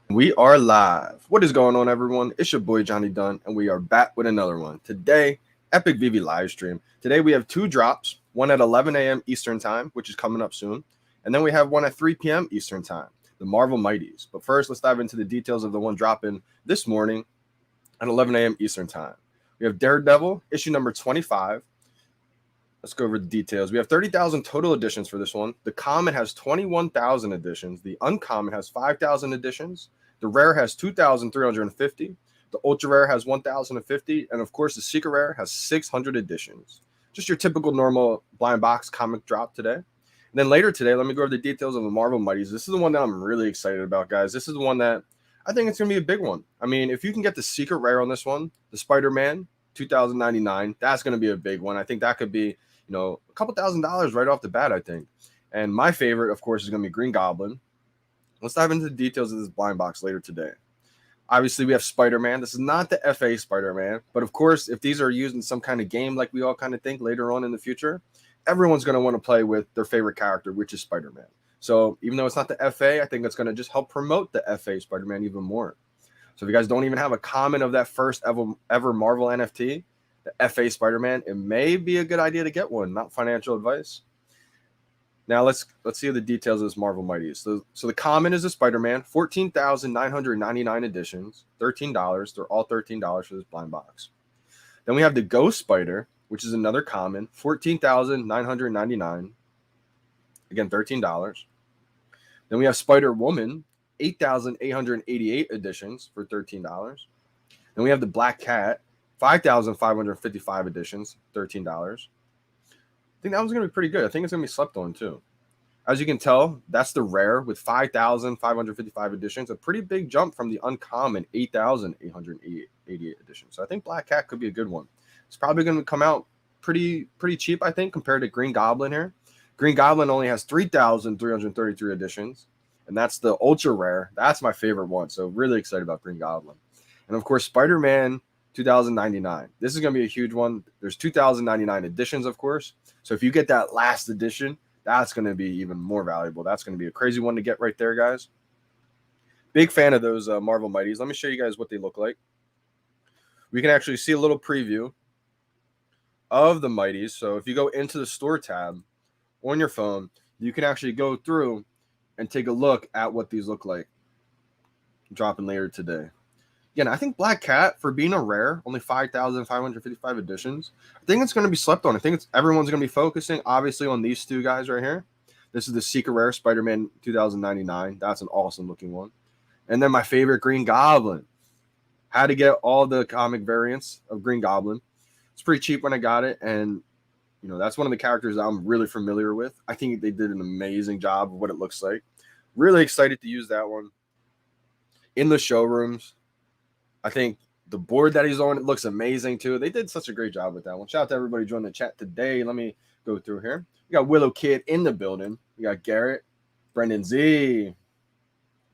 We are live. What is going on, everyone? It's your boy Johnny Dunn, and we are back with another one. Today, Epic VeVe live stream. Today we have two drops, one at 11 a.m. Eastern time, which is coming up soon, and then we have one at 3 p.m. Eastern time, the Marvel Mighties. But first, let's dive into the details of the one dropping this morning at 11 a.m. Eastern time. We have Daredevil, issue number 25. Let's go over the details. We have 30,000 total editions for this one. The common has 21,000 editions. The uncommon has 5,000 editions. The rare has 2,350. The ultra rare has 1,050. And of course, the secret rare has 600 editions. Just your typical normal blind box comic drop today. And then later today, let me go over the details of the Marvel Mighties. This is the one that I'm really excited about, guys. This is the one that I think it's going to be a big one. I mean, if you can get the secret rare on this one, the Spider-Man 2099, that's going to be a big one. I think that could be a couple $1,000s right off the bat, I think. And my favorite, of course, is going to be Green Goblin. Let's dive into the details of this blind box later today. Obviously, we have Spider-Man. This is not the FA Spider-Man, but of course, if these are used in some kind of game like we all kind of think later on in the future, everyone's going to want to play with their favorite character, which is Spider-Man. So even though it's not the FA, I think it's going to just help promote the FA Spider-Man even more. So if you guys don't even have a comment of that first ever Marvel NFT, the FA Spider-Man, it may be a good idea to get one. Not financial advice. Now let's see the details of this Marvel Mighties. So the common is a Spider-Man, 14,999 editions, $13. They're all $13 for this blind box. Then we have the Ghost Spider, which is another common, 14,999. Again, $13. Then we have Spider-Woman, 8,888 editions for $13. Then we have the Black Cat, 5,555 editions, $13. I think that one's going to be pretty good. I think it's going to be slept on, too. As you can tell, that's the rare with 5,555 editions. A pretty big jump from the uncommon 8,888 editions. So I think Black Cat could be a good one. It's probably going to come out pretty cheap, I think, compared to Green Goblin here. Green Goblin only has 3,333 editions, and that's the ultra rare. That's my favorite one. So really excited about Green Goblin. And, of course, Spider-Man 2099. This is going to be a huge one. There's 2099 editions, of course. So if you get that last edition, that's going to be even more valuable. That's going to be a crazy one to get right there, guys. Big fan of those Marvel Mighties. Let me show you guys what they look like. We can actually see a little preview of the Mighties. So if you go into the store tab on your phone, you can actually go through and take a look at what these look like. Dropping later today. Again, I think Black Cat, for being a rare, only 5,555 editions, I think it's going to be slept on. I think everyone's going to be focusing, obviously, on these two guys right here. This is the secret rare Spider-Man 2099. That's an awesome looking one. And then my favorite, Green Goblin. Had to get all the comic variants of Green Goblin. It's pretty cheap when I got it, and that's one of the characters that I'm really familiar with. I think they did an amazing job of what it looks like. Really excited to use that one in the showrooms. I think the board that he's on, it looks amazing too. They did such a great job with that one. Shout out to everybody joining the chat today. Let me go through here. We got Willow Kid in the building. We got Garrett, Brendan Z.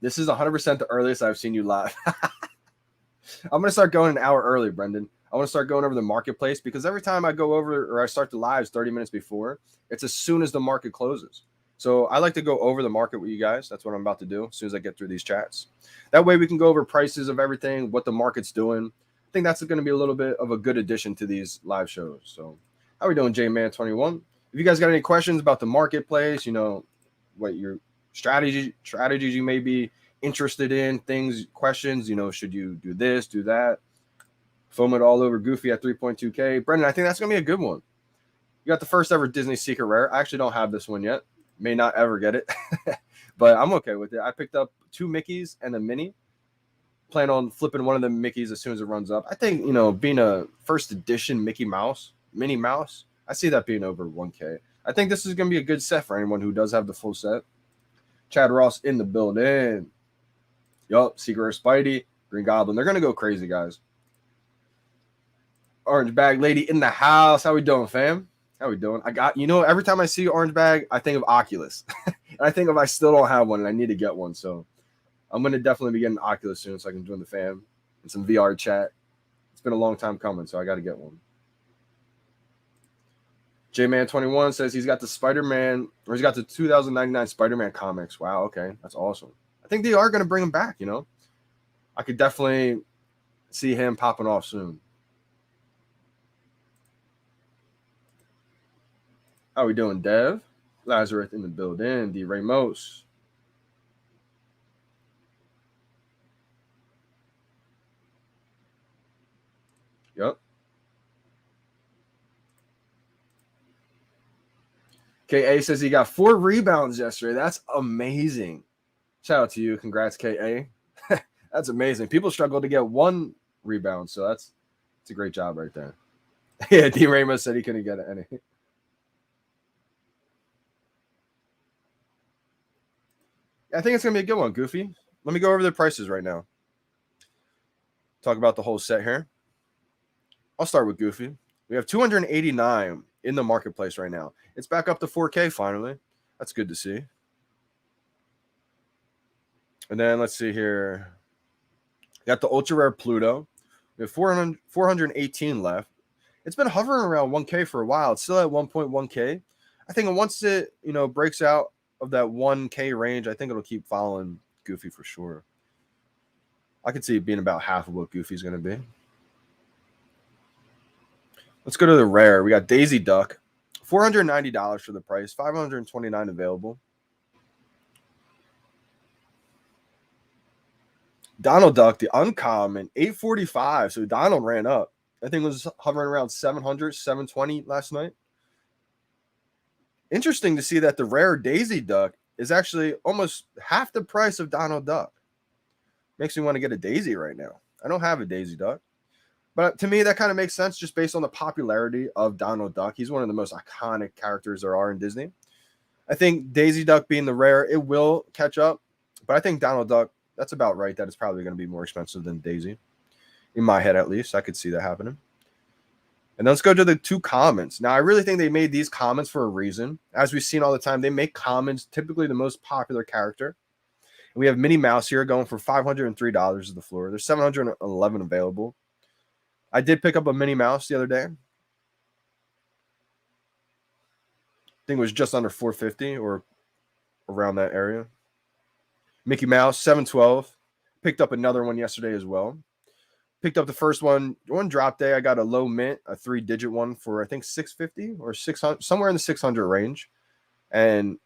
This is 100% the earliest I've seen you live. I'm going to start going an hour early, Brendan. I want to start going over the marketplace because every time I go over or I start the lives 30 minutes before, it's as soon as the market closes. So I like to go over the market with you guys. That's what I'm about to do as soon as I get through these chats. That way we can go over prices of everything, what the market's doing. I think that's going to be a little bit of a good addition to these live shows. So how are we doing, J-Man21? If you guys got any questions about the marketplace, what your strategies you may be interested in, questions, should you do this, do that? Foam it all over Goofy at 3.2K. Brendan, I think that's going to be a good one. You got the first ever Disney Secret Rare. I actually don't have this one yet. May not ever get it, but I'm okay with it. I picked up 2 Mickeys and a Minnie. Plan on flipping one of the Mickeys as soon as it runs up. I think, being a first edition Minnie Mouse, I see that being over 1K. I think this is going to be a good set for anyone who does have the full set. Chad Ross in the building. Yup, Secret Rare Spidey, Green Goblin. They're going to go crazy, guys. Orange Bag Lady in the house. How we doing, fam? How we doing? I got, every time I see Orange Bag, I think of Oculus. And I think if I still don't have one and I need to get one. So I'm going to definitely be getting Oculus soon so I can join the fam and some VR chat. It's been a long time coming, so I got to get one. J-Man21 says he's got the Spider-Man, or he's got the 2099 Spider-Man comics. Wow, okay. That's awesome. I think they are going to bring them back, I could definitely see him popping off soon. How we doing, Dev? Lazarus in the building. D. Ramos. Yep. KA says he got 4 rebounds yesterday. That's amazing. Shout out to you. Congrats, KA. That's amazing. People struggle to get 1 rebound, so it's a great job right there. Yeah, D. Ramos said he couldn't get any. I think it's going to be a good one, Goofy. Let me go over the prices right now. Talk about the whole set here. I'll start with Goofy. We have 289 in the marketplace right now. It's back up to 4K finally. That's good to see. And then let's see here. Got the ultra rare Pluto. We have 418 left. It's been hovering around 1K for a while. It's still at 1.1K. I think once it, breaks out of that 1K range, I think it'll keep following Goofy for sure. I could see it being about half of what Goofy's going to be. Let's go to the rare. We got Daisy Duck. $490 for the price. $529 available. Donald Duck, the uncommon, $845. So Donald ran up. I think it was hovering around 700, 720 last night. Interesting to see that the rare Daisy Duck is actually almost half the price of Donald Duck. Makes me want to get a Daisy right now. I don't have a Daisy Duck. But to me, that kind of makes sense just based on the popularity of Donald Duck. He's one of the most iconic characters there are in Disney. I think Daisy Duck being the rare, it will catch up. But I think Donald Duck, that's about right. That it's probably going to be more expensive than Daisy. In my head, at least. I could see that happening. And then let's go to the 2 commons. Now, I really think they made these commons for a reason. As we've seen all the time, they make commons typically the most popular character. And we have Minnie Mouse here going for $503 to the floor. There's 711 available. I did pick up a Minnie Mouse the other day. I think it was just under $450 or around that area. Mickey Mouse, $712. Picked up another one yesterday as well. Picked up the first one drop day. I got a low mint, a 3-digit one for I think $650 or $600, somewhere in the $600 range, and it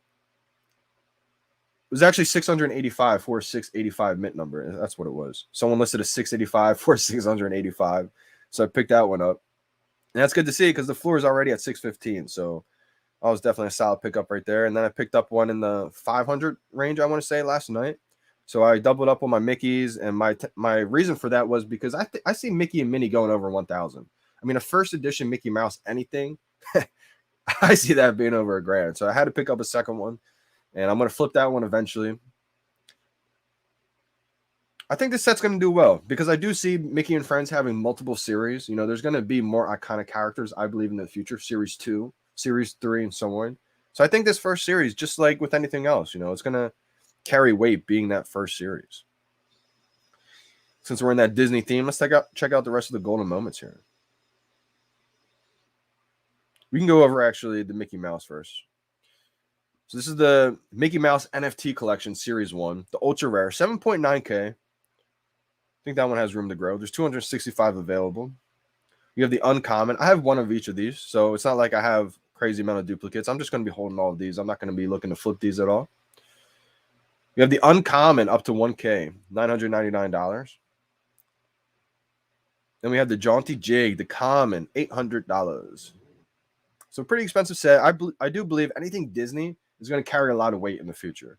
was actually $685 for a $685 mint number. That's what it was. Someone listed a $685 for $685. So I picked that one up. And that's good to see because the floor is already at $615. So that was definitely a solid pickup right there. And then I picked up one in the $500 range, I want to say, last night. So I doubled up on my Mickeys. And my reason for that was because I see Mickey and Minnie going over 1,000. I mean, a first edition Mickey Mouse anything, I see that being over $1,000. So I had to pick up a second one. And I'm going to flip that one eventually. I think this set's going to do well because I do see Mickey and Friends having multiple series. There's going to be more iconic characters, I believe, in the future. Series 2, Series 3, and so on. So I think this first series, just like with anything else, it's going to carry weight being that first series. Since we're in that Disney theme, let's check out the rest of the golden moments here. We can go over, actually, the Mickey Mouse first. So this is the Mickey Mouse NFT Collection Series 1, the Ultra Rare, 7.9K. I think that one has room to grow. There's 265 available. You have the uncommon. I have one of each of these, so it's not like I have crazy amount of duplicates. I'm just going to be holding all of these. I'm not going to be looking to flip these at all. You have the uncommon up to 1K, $999. Then we have the Jaunty Jig, the common, $800. So pretty expensive set. I do believe anything Disney is going to carry a lot of weight in the future.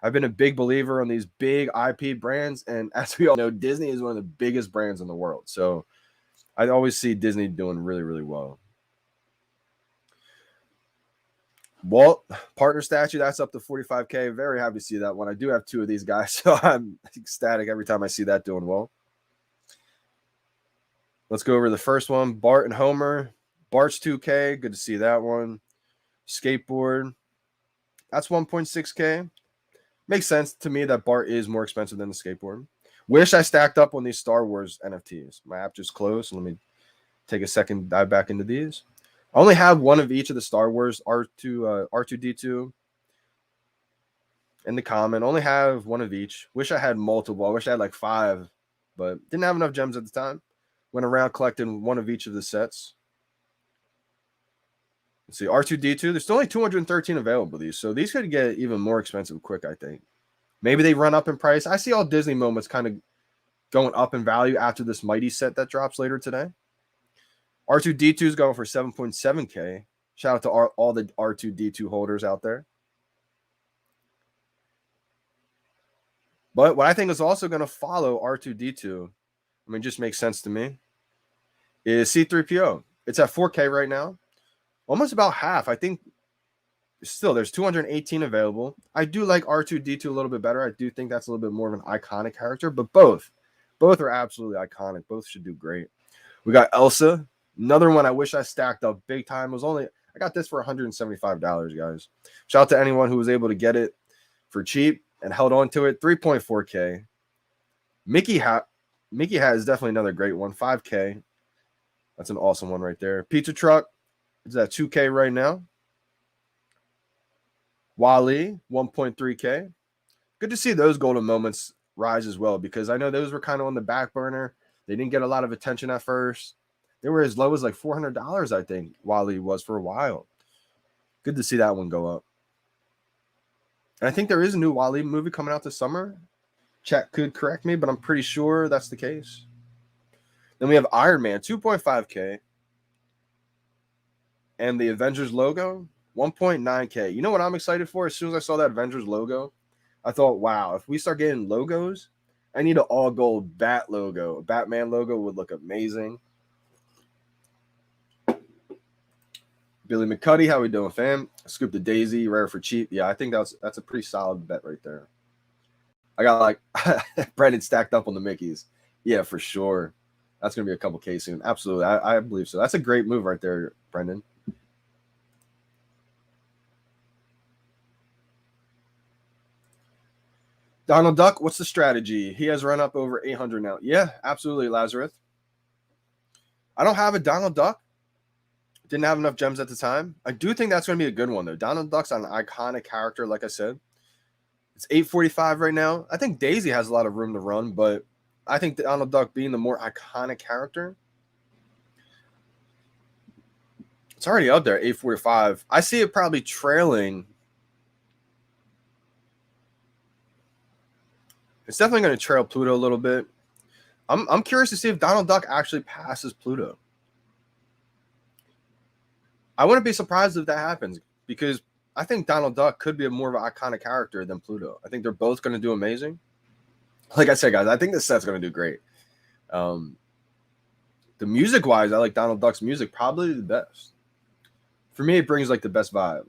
I've been a big believer on these big IP brands, and as we all know, Disney is one of the biggest brands in the world. So I always see Disney doing really, really well. Walt partner statue, that's up to 45K. Very happy to see that one. I do have 2 of these guys, so I'm ecstatic every time I see that doing well. Let's go over the first one. Bart and Homer. Bart's 2K. Good to see that one. Skateboard. That's 1.6K. Makes sense to me that Bart is more expensive than the skateboard. Wish I stacked up on these Star Wars NFTs. My app just closed. So let me take a second, dive back into these. I only have one of each of the Star Wars R2D2 and the common. Only have one of each. Wish I had multiple. I wish I had like 5 but didn't have enough gems at the time. Went around collecting one of each of the sets. Let's see, R2-D2. There's still only 213 available of these, so these could get even more expensive quick, I think. Maybe they run up in price. I see all Disney moments kind of going up in value after this Mighty set that drops later today. R2-D2 is going for 7.7K. Shout out to all the R2-D2 holders out there. But what I think is also going to follow R2-D2, I mean, just makes sense to me, is C3PO. It's at 4K right now. Almost about half. I think still there's 218 available. I do like R2-D2 a little bit better. I do think that's a little bit more of an iconic character, but both are absolutely iconic. Both should do great. We got Elsa, another one I wish I stacked up big time. I got this for $175, guys. Shout out to anyone who was able to get it for cheap and held on to it. 3.4K. Mickey Hat is definitely another great one. 5K. That's an awesome one right there. Pizza Truck is at 2K right now. Wally, 1.3K. Good to see those golden moments rise as well, because I know those were kind of on the back burner. They didn't get a lot of attention at first. They were as low as like $400, I think Wally was for a while. Good to see that one go up. And I think there is a new Wally movie coming out this summer. Chat could correct me, but I'm pretty sure that's the case. Then we have Iron Man, 2.5K. And the Avengers logo, 1.9K. You know what I'm excited for? As soon as I saw that Avengers logo, I thought, wow, if we start getting logos, I need an all-gold Bat logo. A Batman logo would look amazing. Billy McCuddy, how we doing, fam? Scoop the Daisy, rare for cheap. Yeah, I think that's a pretty solid bet right there. I got like Brendan stacked up on the Mickeys. Yeah, for sure. That's going to be a couple K soon. Absolutely. I believe so. That's a great move right there, Brendan. Donald Duck, what's the strategy? He has run up over 800 now. Yeah, absolutely, Lazarus. I don't have a Donald Duck. Didn't have enough gems at the time. I do think that's going to be a good one, though. Donald Duck's an iconic character, like I said. It's 845 right now. I think Daisy has a lot of room to run, but I think Donald Duck being the more iconic character, it's already up there, 845. I see it probably trailing. It's definitely going to trail Pluto a little bit. I'm curious to see if Donald Duck actually passes Pluto. I wouldn't be surprised if that happens, because I think Donald Duck could be a more of an iconic character than Pluto. I think they're both going to do amazing. Like I said, guys, I think this set's going to do great. The music-wise, I like Donald Duck's music probably the best. For me, it brings like the best vibe.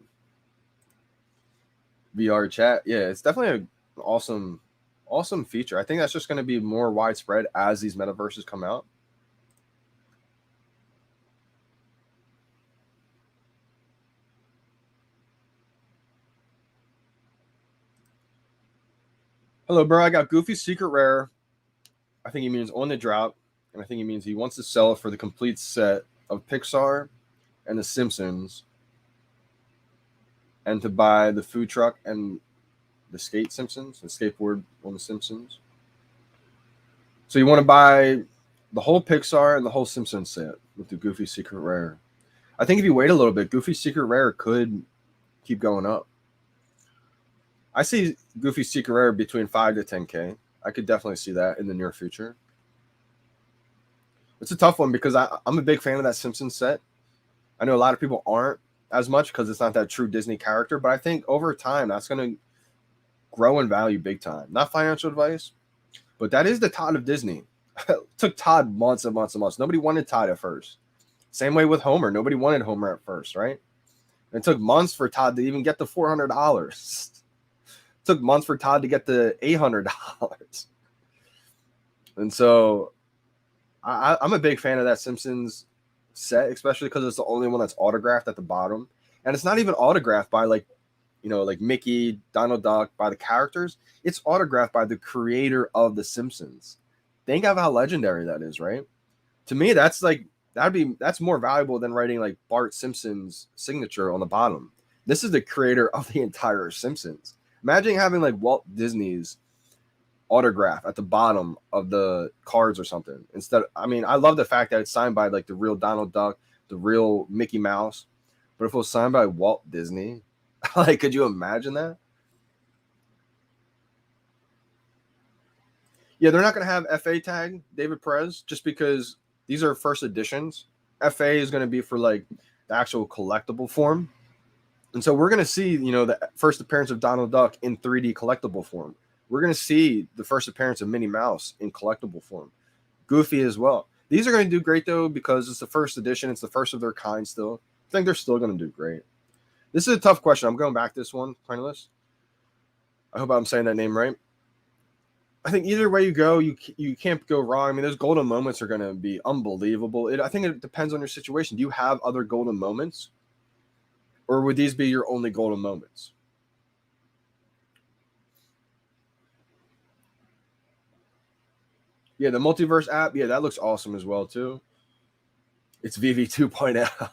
VR chat, yeah, it's definitely an awesome feature. I think that's just going to be more widespread as these metaverses come out. Hello, bro. I got Goofy Secret Rare. I think he means on the drop, and I think he means he wants to sell for the complete set of Pixar and the Simpsons, and to buy the food truck and the skate Simpsons, the skateboard on the Simpsons. So you want to buy the whole Pixar and the whole Simpsons set with the Goofy Secret Rare. I think if you wait a little bit, Goofy Secret Rare could keep going up. I see Goofy Secret Rare between 5 to 10K. I could definitely see that in the near future. It's a tough one because I'm a big fan of that Simpsons set. I know a lot of people aren't as much because it's not that true Disney character, but I think over time that's going to grow in value big time. Not financial advice, but that is the Todd of Disney. It took Todd months and months and months. Nobody wanted Todd at first. Same way with Homer. Nobody wanted Homer at first, right? And it took months for Todd to even get the $400. It took months for Todd to get the $800. And so I'm a big fan of that Simpsons set, especially because it's the only one that's autographed at the bottom. And it's not even autographed by like Mickey, Donald Duck, by the characters. It's autographed by the creator of The Simpsons. Think of how legendary that is, right? To me, that's more valuable than writing like Bart Simpson's signature on the bottom. This is the creator of the entire Simpsons. Imagine having like Walt Disney's autograph at the bottom of the cards or something. Instead, I mean, I love the fact that it's signed by like the real Donald Duck, the real Mickey Mouse. But if it was signed by Walt Disney, like, could you imagine that? Yeah, they're not going to have FA tag David Perez just because these are first editions. FA is going to be for like the actual collectible form. And so we're going to see, you know, the first appearance of Donald Duck in 3D collectible form. We're going to see the first appearance of Minnie Mouse in collectible form. Goofy as well. These are going to do great, though, because it's the first edition. It's the first of their kind still. I think they're still going to do great. This is a tough question. I'm going back to this one, Cornelius. I hope I'm saying that name right. I think either way you go, you can't go wrong. I mean, those golden moments are going to be unbelievable. I think it depends on your situation. Do you have other golden moments? Or would these be your only golden moments? Yeah, the Multiverse app, yeah, that looks awesome as well, too. It's VeVe 2.0.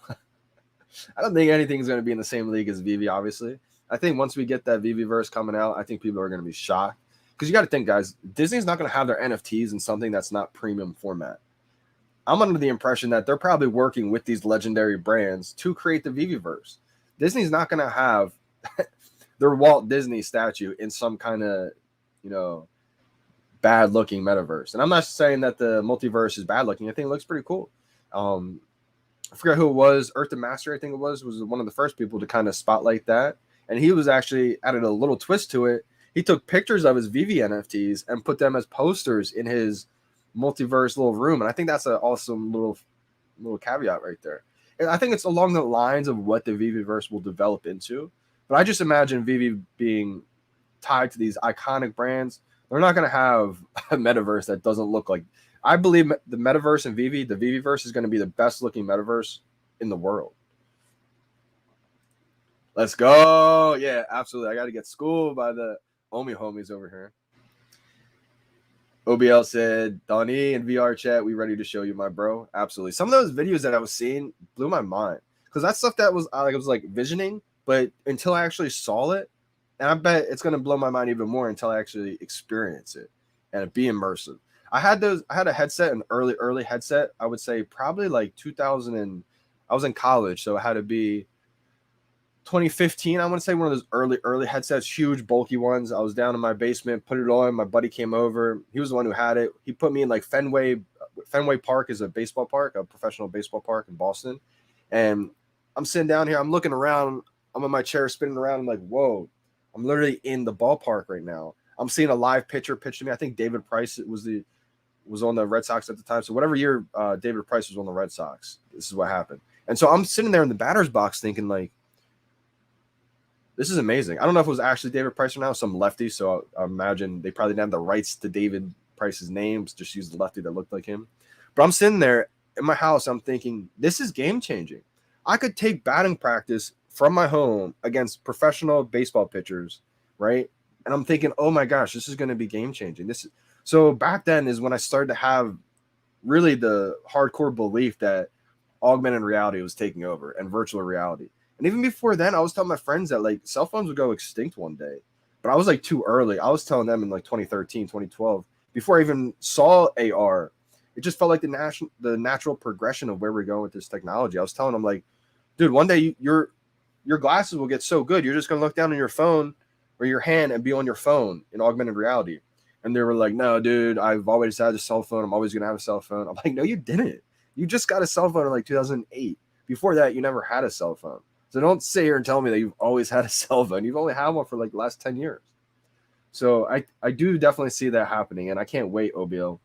I don't think anything's going to be in the same league as VeVe, obviously. I think once we get that VeVeverse coming out, I think people are going to be shocked. Because you got to think, guys, Disney's not going to have their NFTs in something that's not premium format. I'm under the impression that they're probably working with these legendary brands to create the VeVeverse. Disney's not going to have their Walt Disney statue in some kind of, you know, bad looking metaverse. And I'm not saying that the multiverse is bad looking. I think it looks pretty cool. I forgot who it was. Earth the Master, I think it was one of the first people to kind of spotlight that. And he was actually added a little twist to it. He took pictures of his VeVe NFTs and put them as posters in his multiverse little room. And I think that's an awesome little caveat right there. And I think it's along the lines of what the VeVeverse will develop into. But I just imagine VeVe being tied to these iconic brands. They're not going to have a metaverse that doesn't look like. I believe the metaverse and VeVe, the VeVeverse is going to be the best looking metaverse in the world. Let's go. Yeah, absolutely. I got to get schooled by the Omi homies over here. OBL said, Donnie in VR chat, we ready to show you, my bro. Absolutely. Some of those videos that I was seeing blew my mind because that's stuff that was like visioning, but until I actually saw it, and I bet it's going to blow my mind even more until I actually experience it and be immersive. I had a headset, an early headset. I would say probably like 2000 and I was in college, so it had to be 2015. I want to say one of those early headsets, huge bulky ones. I was down in my basement, put it on. My buddy came over. He was the one who had it. He put me in like Fenway Park is a baseball park, a professional baseball park in Boston. And I'm sitting down here. I'm looking around. I'm in my chair spinning around. I'm like, whoa, I'm literally in the ballpark right now. I'm seeing a live pitcher pitch to me. I think David Price was on the Red Sox at the time. So whatever year David Price was on the Red Sox, this is what happened. And so I'm sitting there in the batter's box thinking like, this is amazing. I don't know if it was actually David Price or now, some lefty. So I imagine they probably didn't have the rights to David Price's names, just used the lefty that looked like him. But I'm sitting there in my house. I'm thinking, this is game changing. I could take batting practice from my home against professional baseball pitchers, right? And I'm thinking, oh my gosh, this is going to be game changing. So back then is when I started to have really the hardcore belief that augmented reality was taking over and virtual reality. And even before then, I was telling my friends that like cell phones would go extinct one day, but I was like too early. I was telling them in like 2013, 2012, before I even saw AR. It just felt like the natural progression of where we're going with this technology. I was telling them like, dude, one day your glasses will get so good, you're just gonna look down on your phone or your hand and be on your phone in augmented reality. And they were like, no, dude, I've always had a cell phone. I'm always gonna have a cell phone. I'm like, no, you didn't. You just got a cell phone in like 2008. Before that, you never had a cell phone. So don't sit here and tell me that you've always had a cell phone. You've only had one for like the last 10 years. So I do definitely see that happening. And I can't wait, OBL,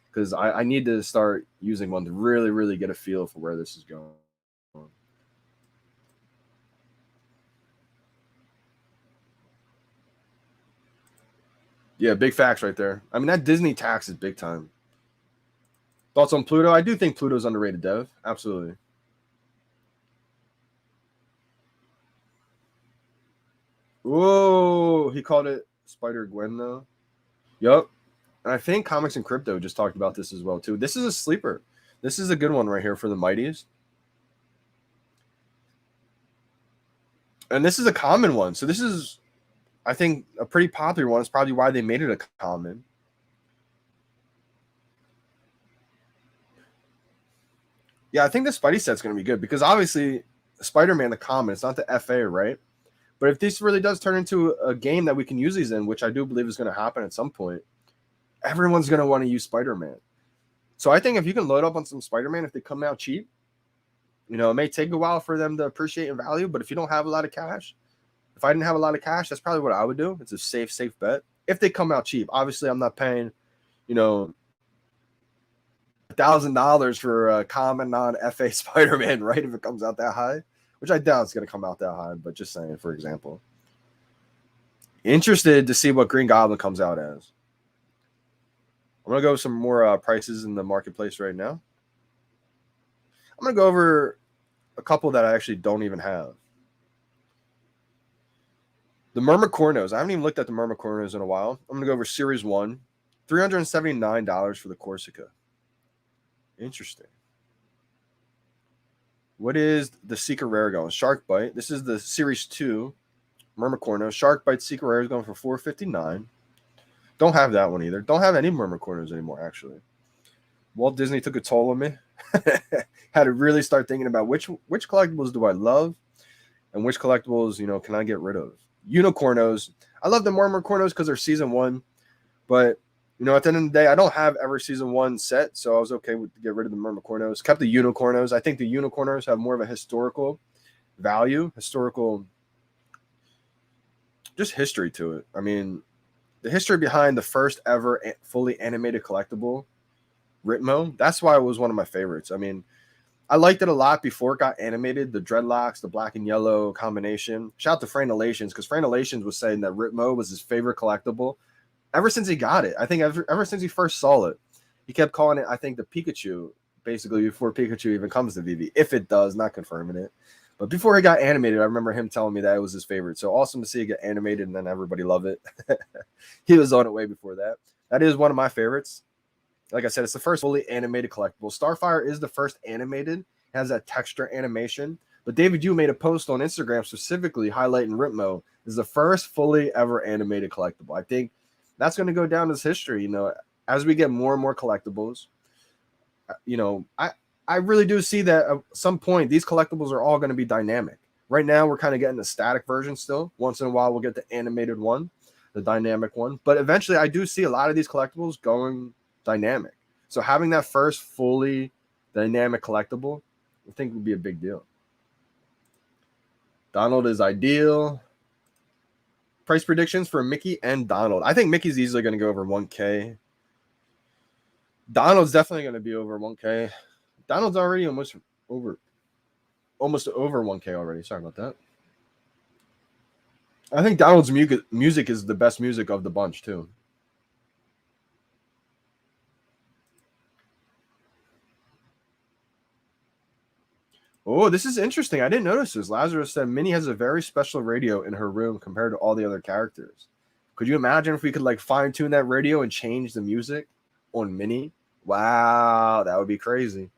because I need to start using one to really, really get a feel for where this is going. Yeah, big facts right there. I mean, that Disney tax is big time. Thoughts on Pluto? I do think Pluto's underrated dev. Absolutely. Whoa, he called it Spider-Gwen though. Yep. And I think Comics and Crypto just talked about this as well too. This is a sleeper. This is a good one right here for the Mighties. And this is a common one. So this is, I think, a pretty popular one. It's probably why they made it a common. Yeah, I think the Spidey set's going to be good because obviously Spider-Man, the common, it's not the FA, right? But if this really does turn into a game that we can use these in, which I do believe is going to happen at some point, everyone's going to want to use Spider-Man. So I think if you can load up on some Spider-Man, if they come out cheap, it may take a while for them to appreciate in value. But if you don't have a lot of cash, if I didn't have a lot of cash, that's probably what I would do. It's a safe bet. If they come out cheap, obviously I'm not paying, $1,000 for a common non-FA Spider-Man, right? If it comes out that high, which I doubt it's going to come out that high, but just saying, for example. Interested to see what Green Goblin comes out as. I'm going to go with some more prices in the marketplace right now. I'm going to go over a couple that I actually don't even have. The Myrmicornos. I haven't even looked at the Myrmicornos in a while. I'm going to go over Series 1. $379 for the Corsica. Interesting. What is the Secret Rare going? Shark Bite. This is the Series 2 Myrmicorno. Shark Bite Secret Rare is going for $459. Don't have that one either. Don't have any Myrmicornos anymore, actually. Walt Disney took a toll on me. Had to really start thinking about which collectibles do I love and which collectibles, can I get rid of. Unicornos. I love the Myrmicornos because they're Season 1. But at the end of the day, I don't have every Season 1 set, so I was okay with to get rid of the Myrmicornos. Kept the Unicornos. I think the Unicornos have more of a historical value, just history to it. I mean, the history behind the first ever fully animated collectible, Ritmo, that's why it was one of my favorites. I mean, I liked it a lot before it got animated, the dreadlocks, the black and yellow combination. Shout out to Franelations, because Franelations was saying that Ritmo was his favorite collectible ever since he got it. I think ever since he first saw it, he kept calling it, I think, the Pikachu, basically before Pikachu even comes to VeVe, if it does, not confirming it. But before he got animated, I remember him telling me that it was his favorite. So awesome to see it get animated and then everybody love it. He was on it way before that. That is one of my favorites. Like I said, it's the first fully animated collectible. Starfire is the first animated. It has that texture animation. But David, you made a post on Instagram specifically highlighting Ritmo is the first fully ever animated collectible. I think that's going to go down as history, as we get more and more collectibles. I really do see that at some point these collectibles are all going to be dynamic. Right now, we're kind of getting the static version still. Once in a while, we'll get the animated one, the dynamic one. But eventually, I do see a lot of these collectibles going dynamic. So having that first fully dynamic collectible, I think would be a big deal. Donald is ideal. Price predictions for Mickey and Donald. I think Mickey's easily going to go over 1K. Donald's definitely going to be over 1K. Donald's already almost over 1K already. Sorry about that. I think Donald's music is the best music of the bunch, too. Oh, this is interesting. I didn't notice this. Lazarus said Minnie has a very special radio in her room compared to all the other characters. Could you imagine if we could fine-tune that radio and change the music on Minnie? Wow, that would be crazy.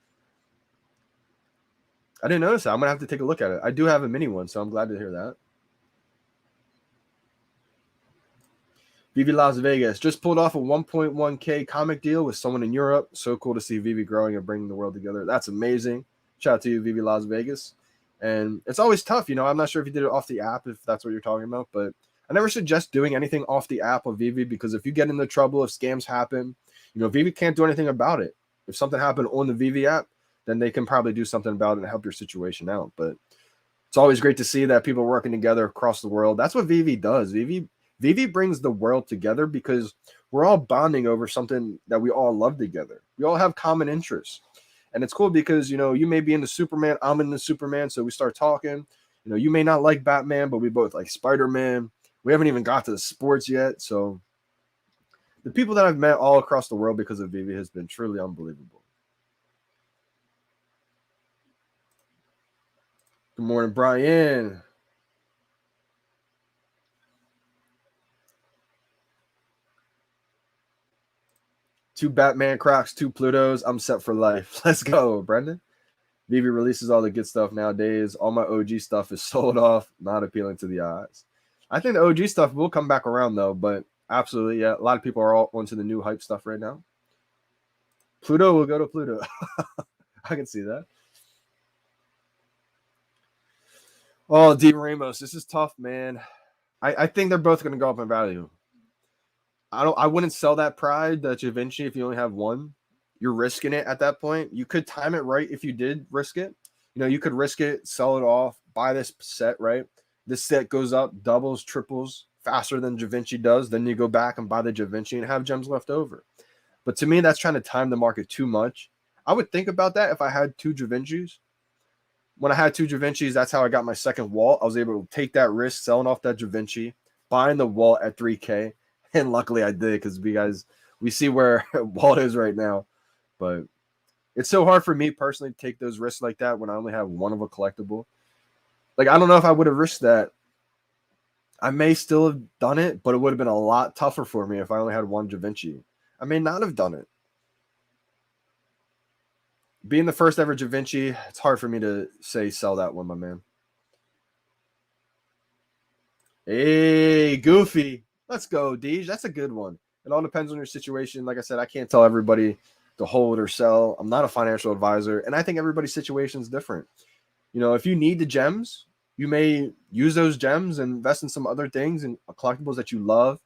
I didn't notice that. I'm going to have to take a look at it. I do have a mini one, so I'm glad to hear that. VeVe Las Vegas just pulled off a 1.1K comic deal with someone in Europe. So cool to see VeVe growing and bringing the world together. That's amazing. Shout out to you, VeVe Las Vegas. And it's always tough. I'm not sure if you did it off the app, if that's what you're talking about, but I never suggest doing anything off the app of VeVe because if you get into trouble, if scams happen, VeVe can't do anything about it. If something happened on the VeVe app, then they can probably do something about it and help your situation out. But it's always great to see that people are working together across the world. That's what VeVe does. VeVe brings the world together because we're all bonding over something that we all love together. We all have common interests. And it's cool because, you may be into Superman, I'm into Superman, so we start talking. You may not like Batman, but we both like Spider-Man. We haven't even got to the sports yet. So the people that I've met all across the world because of VeVe has been truly unbelievable. Good morning, Brian. Two Batman Crocs, two Plutos. I'm set for life. Let's go, Brendan. VeVe releases all the good stuff nowadays. All my OG stuff is sold off, not appealing to the eyes. I think the OG stuff will come back around, though, but absolutely, yeah. A lot of people are all onto the new hype stuff right now. Pluto will go to Pluto. I can see that. Oh, D Ramos, this is tough, man. I think they're both going to go up in value. I wouldn't sell that Pride, that Da Vinci, if you only have one. You're risking it at that point. You could time it right if you did risk it. You know, you could risk it, sell it off, buy this set, right? This set goes up, doubles, triples faster than Da Vinci does. Then you go back and buy the Da Vinci and have gems left over. But to me, that's trying to time the market too much. I would think about that if I had two Da Vincis. When I had two Da Vincis, that's how I got my second wall. I was able to take that risk, selling off that Da Vinci, buying the wall at 3K. And luckily I did, because we see where Walt is right now. But it's so hard for me personally to take those risks like that when I only have one of a collectible. Like, I don't know if I would have risked that. I may still have done it, but it would have been a lot tougher for me if I only had one Da Vinci. I may not have done it. Being the first ever Da Vinci, it's hard for me to say sell that one, my man. Hey, Goofy. Let's go, Deej. That's a good one. It all depends on your situation. Like I said, I can't tell everybody to hold or sell. I'm not a financial advisor, and I think everybody's situation is different. You know, if you need the gems, you may use those gems and invest in some other things and collectibles that you love,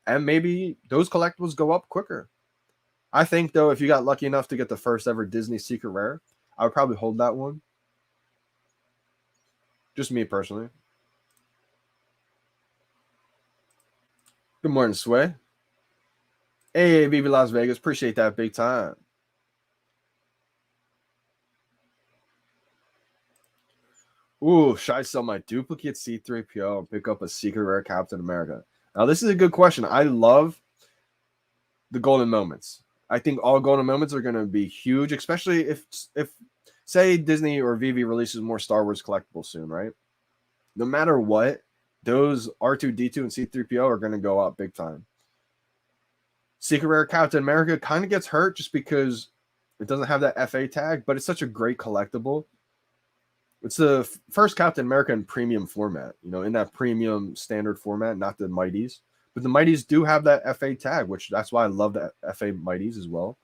and maybe those collectibles go up quicker. I think, though, if you got lucky enough to get the first ever Disney Secret Rare, I would probably hold that one. Just me personally. Good morning, Sway. Hey, VeVe Las Vegas. Appreciate that big time. Ooh, should I sell my duplicate C3PO and pick up a Secret Rare Captain America? Now, this is a good question. I love the golden moments. I think all golden moments are going to be huge, especially if say Disney or VeVe releases more Star Wars collectibles soon, right? No matter what, those R2-D2 and C3PO are going to go up big time. Secret Rare Captain America kind of gets hurt just because it doesn't have that FA tag, but it's such a great collectible. It's the first Captain America in premium format, you know, in that premium standard format, not the Mighties. But the Mighties do have that FA tag, which that's why I love the FA Mighties as well.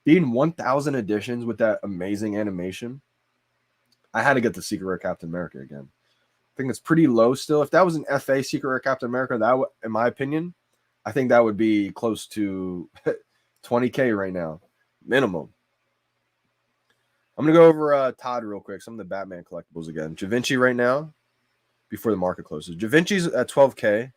Being 1,000 editions with that amazing animation, I had to get the Secret Rare Captain America again. I think it's pretty low still. If that was an FA Secret Rare Captain America, that would, in my opinion, I think that would be close to 20K right now, minimum. I'm going to go over Todd real quick, some of the Batman collectibles again. Da Vinci right now, before the market closes. Da Vinci's at 12K.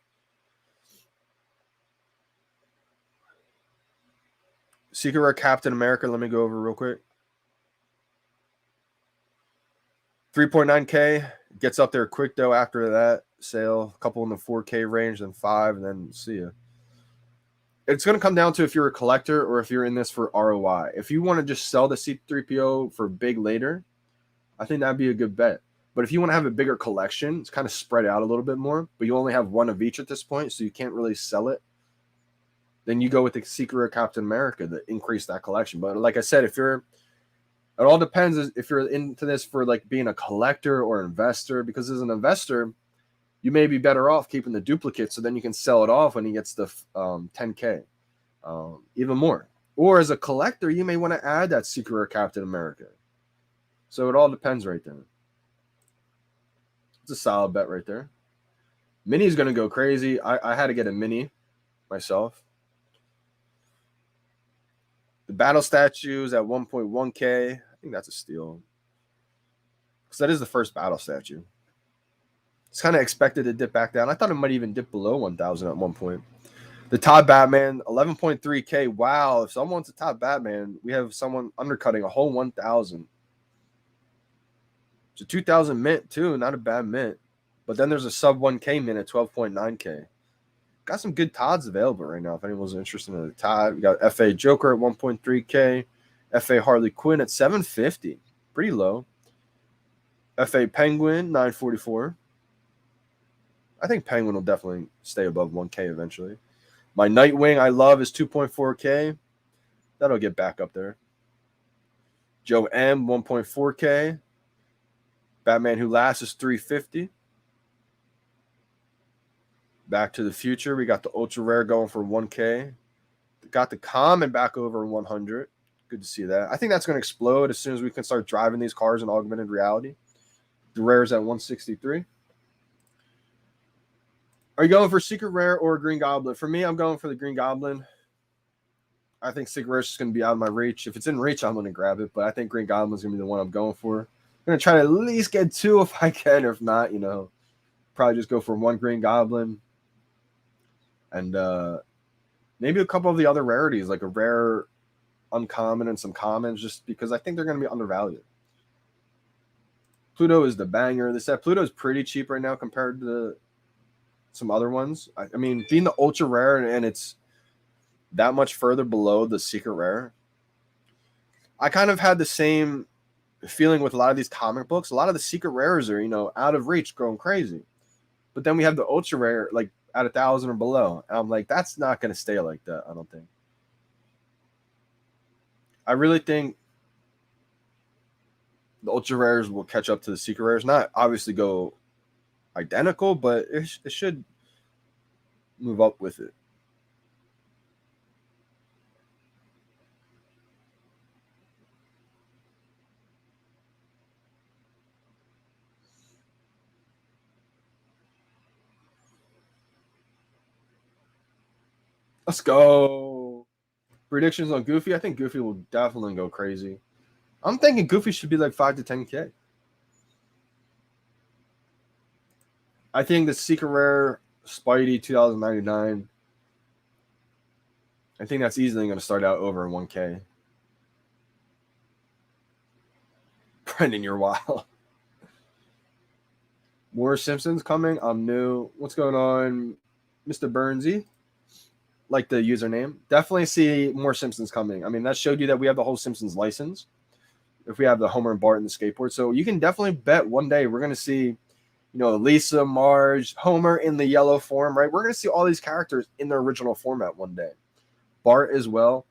Secret Rare Captain America, let me go over real quick. 3.9K. Gets up there quick, though, after that sale. A couple in the 4K range, then 5, and then see ya. It's going to come down to if you're a collector or if you're in this for ROI. If you want to just sell the C3PO for big later, I think that'd be a good bet. But if you want to have a bigger collection, it's kind of spread out a little bit more, but you only have one of each at this point, so you can't really sell it. Then you go with the Secret Rare Captain America to increase that collection. But like I said, it all depends if you're into this for like being a collector or investor, because as an investor, you may be better off keeping the duplicate, so then you can sell it off when he gets the 10K, even more. Or as a collector, you may want to add that Secret Rare Captain America. So it all depends right there. It's a solid bet right there. Mini's going to go crazy. I had to get a mini myself. The battle statues at 1.1K. I think that's a steal, because that is the first battle statue. It's kind of expected to dip back down. I thought it might even dip below 1,000 at one point. The Todd Batman, 11.3K. Wow, if someone's a top Batman, we have someone undercutting a whole 1,000. It's a 2,000 mint, too. Not a bad mint. But then there's a sub 1K mint at 12.9K. Got some good Todds available right now if anyone's interested in the Todd. We got FA Joker at 1.3K. FA Harley Quinn at 750. Pretty low. FA Penguin, 944. I think Penguin will definitely stay above 1K eventually. My Nightwing I love is 2.4K. That'll get back up there. Joe M, 1.4K. Batman Who Laughs is 350. Back to the Future, we got the Ultra Rare going for 1K. Got the Common back over 100. Good to see that. I think that's going to explode as soon as we can start driving these cars in augmented reality. The rare's at 163. Are you going for secret rare or green goblin? For me, I'm going for the green goblin. I think secret rare is just going to be out of my reach. If it's in reach, I'm going to grab it. But I think green goblin is going to be the one I'm going for. I'm going to try to at least get 2 if I can. If not, probably just go for 1 green goblin. And maybe a couple of the other rarities, like a rare uncommon and some commons, just because I think they're going to be undervalued. Pluto is the banger. This set Pluto is pretty cheap right now compared to some other ones. I mean, being the ultra rare and it's that much further below the secret rare. I kind of had the same feeling with a lot of these comic books. A lot of the secret rares are, out of reach, going crazy. But then we have the ultra rare, like at 1,000 or below. And I'm like, that's not going to stay like that, I don't think. I really think the ultra rares will catch up to the secret rares. Not obviously go identical, but it should move up with it. Let's go. Predictions on Goofy. I think Goofy will definitely go crazy. I'm thinking Goofy should be like 5 to 10K. I think the secret rare Spidey 2099. I think that's easily going to start out over 1K. Brendan, you're wild. More Simpsons coming. I'm new. What's going on, Mr. Burnsy? Like the username. Definitely see more Simpsons coming. I mean, that showed you that we have the whole Simpsons license. If we have the Homer and Bart and the skateboard. So you can definitely bet one day we're going to see, Lisa, Marge, Homer in the yellow form, right? We're going to see all these characters in their original format one day. Bart as well.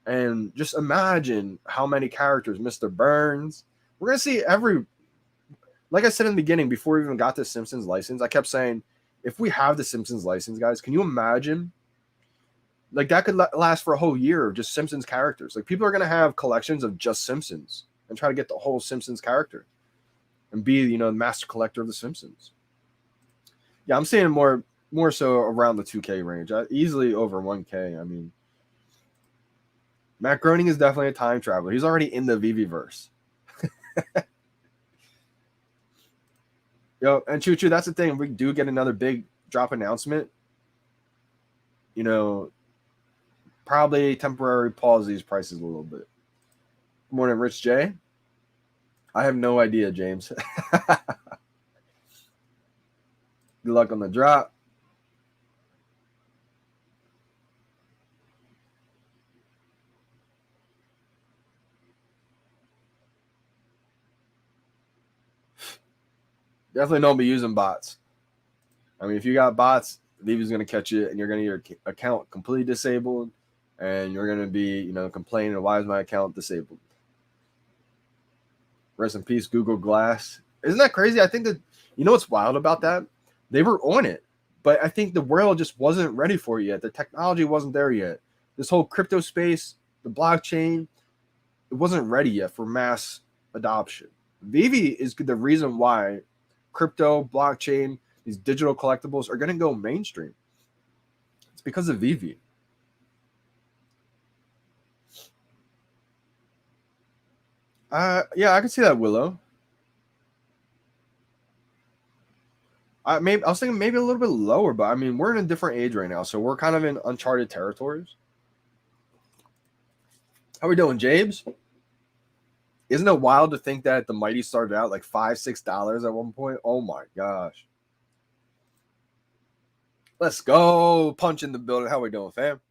And just imagine how many characters. Mr. Burns. We're going to see like I said in the beginning, before we even got the Simpsons license, I kept saying, if we have the Simpsons license, guys, can you imagine? Like, that could last for a whole year of just Simpsons characters. Like, people are going to have collections of just Simpsons and try to get the whole Simpsons character and be, the master collector of the Simpsons. Yeah, I'm saying more so around the 2K range. Easily over 1K. I mean, Matt Groening is definitely a time traveler. He's already in the VeVe-verse. Yo, and Choo Choo, that's the thing. If we do get another big drop announcement, probably temporary pause these prices a little bit. Good morning, Rich J. I have no idea, James. Good luck on the drop. Definitely don't be using bots. I mean, if you got bots, VeVe's going to catch it, and you're going to get your account completely disabled, and you're going to be, complaining, why is my account disabled? Rest in peace, Google Glass. Isn't that crazy? I think that, what's wild about that? They were on it, but I think the world just wasn't ready for it yet. The technology wasn't there yet. This whole crypto space, the blockchain, it wasn't ready yet for mass adoption. VeVe is the reason why crypto, blockchain, these digital collectibles are going to go mainstream. It's because of VeVe. Yeah, I could see that, Willow. I was thinking maybe a little bit lower, but I mean, we're in a different age right now, so we're kind of in uncharted territories. How we doing, James? Isn't it wild to think that the Mighty started out like $5-6 at one point? Oh my gosh. Let's go. Punch in the building. How we doing, fam?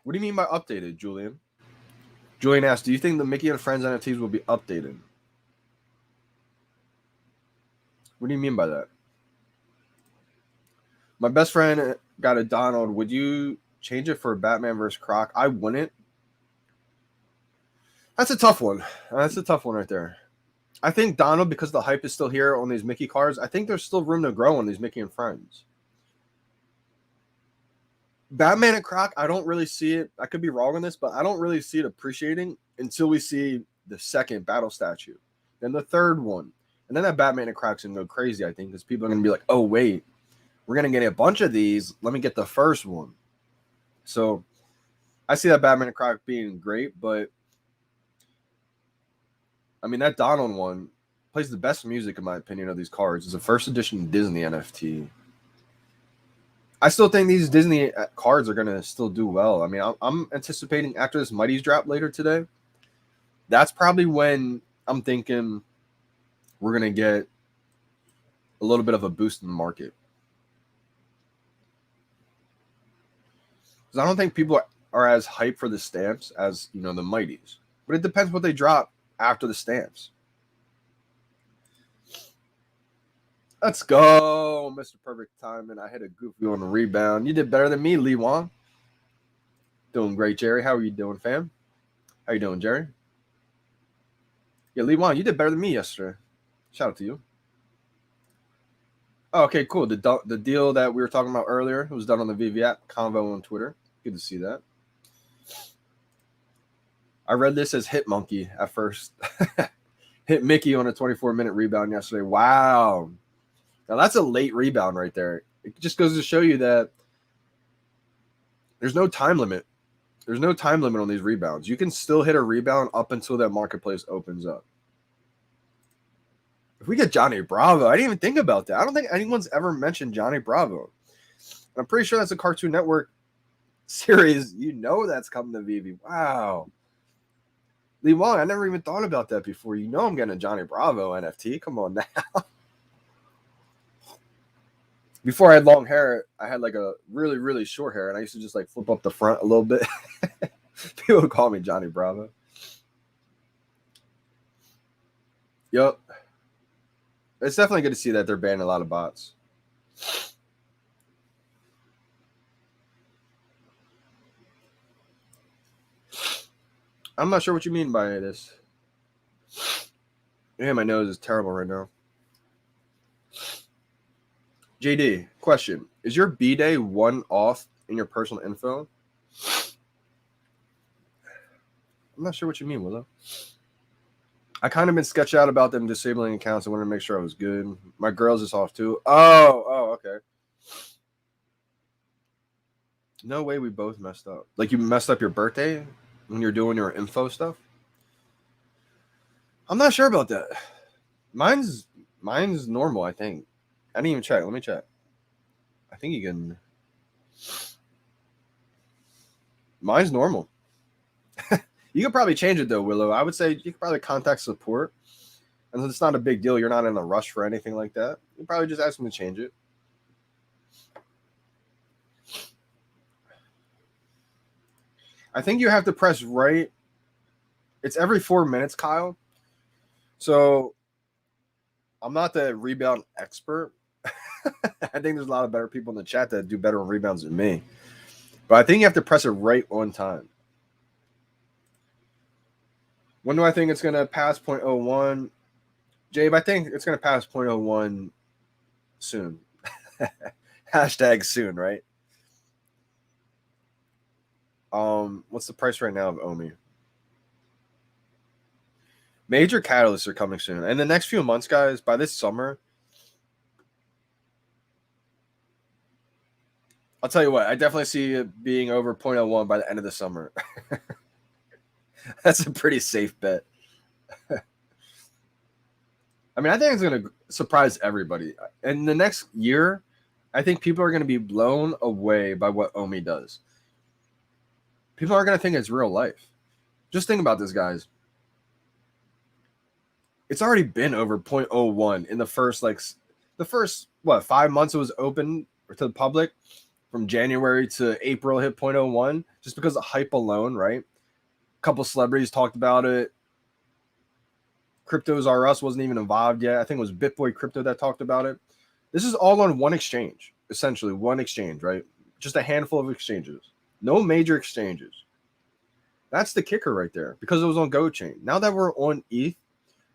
What do you mean by updated, Julian? Julian asked, do you think the Mickey and Friends NFTs will be updated? What do you mean by that? My best friend got a Donald. Would you change it for Batman vs. Croc? I wouldn't. That's a tough one. That's a tough one right there. I think Donald, because the hype is still here on these Mickey cards, I think there's still room to grow on these Mickey and Friends. Batman and Croc, I don't really see it. I could be wrong on this, but I don't really see it appreciating until we see the second battle statue, then the third one, and then that Batman and Croc's gonna go crazy. I think because people are gonna be like, "Oh wait, we're gonna get a bunch of these. Let me get the first one." So I see that Batman and Croc being great, but I mean that Donald one plays the best music in my opinion of these cards. It's a first edition Disney NFT. I still think these Disney cards are gonna still do well. I mean, I'm anticipating after this Mighty's drop later today. That's probably when I'm thinking we're gonna get a little bit of a boost in the market. Because I don't think people are as hyped for the stamps as the Mighties. But it depends what they drop after the stamps. Let's go, Mr. Perfect Timing. I hit a goofy on the rebound. You did better than me, Lee Wong. Doing great, Jerry. How are you doing, fam? How you doing, Jerry? Yeah, Lee Wong, you did better than me yesterday. Shout out to you. Oh, okay, cool. The deal that we were talking about earlier was done on the VeVe app convo on Twitter. Good to see that. I read this as Hit Monkey at first. Hit Mickey on a 24-minute rebound yesterday. Wow. Now, that's a late rebound right there. It just goes to show you that there's no time limit. There's no time limit on these rebounds. You can still hit a rebound up until that marketplace opens up. If we get Johnny Bravo, I didn't even think about that. I don't think anyone's ever mentioned Johnny Bravo. I'm pretty sure that's a Cartoon Network series. That's coming to VeVe. Wow. Lee Wong, I never even thought about that before. I'm getting a Johnny Bravo NFT. Come on now. Before I had long hair, I had like a really, really short hair, and I used to just like flip up the front a little bit. People would call me Johnny Bravo. Yep. It's definitely good to see that they're banning a lot of bots. I'm not sure what you mean by this. Yeah, my nose is terrible right now. JD, question. Is your B-Day one off in your personal info? I'm not sure what you mean, Willow. I kind of been sketched out about them disabling accounts. I wanted to make sure I was good. My girls is off too. Oh, okay. No way we both messed up. Like you messed up your birthday when you're doing your info stuff? I'm not sure about that. Mine's normal, I think. I didn't even check. Let me check. I think you can. Mine's normal. You could probably change it though, Willow. I would say you could probably contact support. And it's not a big deal. You're not in a rush for anything like that. You probably just ask them to change it. I think you have to press right. It's every 4 minutes, Kyle. So I'm not the rebound expert. I think there's a lot of better people in the chat that do better on rebounds than me. But I think you have to press it right on time. When do I think it's going to pass 0.01? Jabe, I think it's going to pass 0.01 soon. Hashtag soon, right? What's the price right now of Omi? Major catalysts are coming soon. In the next few months, guys, by this summer, I'll tell you what, I definitely see it being over 0.01 by the end of the summer. That's a pretty safe bet. I mean, I think it's going to surprise everybody. In the next year, I think people are going to be blown away by what Omi does. People are going to think it's real life. Just think about this, guys. It's already been over 0.01 in the first 5 months it was open to the public. From January to April hit 0.01 just because of hype alone, right? A couple celebrities talked about it. Cryptos R Us wasn't even involved yet. I think it was BitBoy Crypto that talked about it. This is all on one exchange, essentially one exchange, right? Just a handful of exchanges. No major exchanges. That's the kicker right there because it was on GoChain. Now that we're on ETH,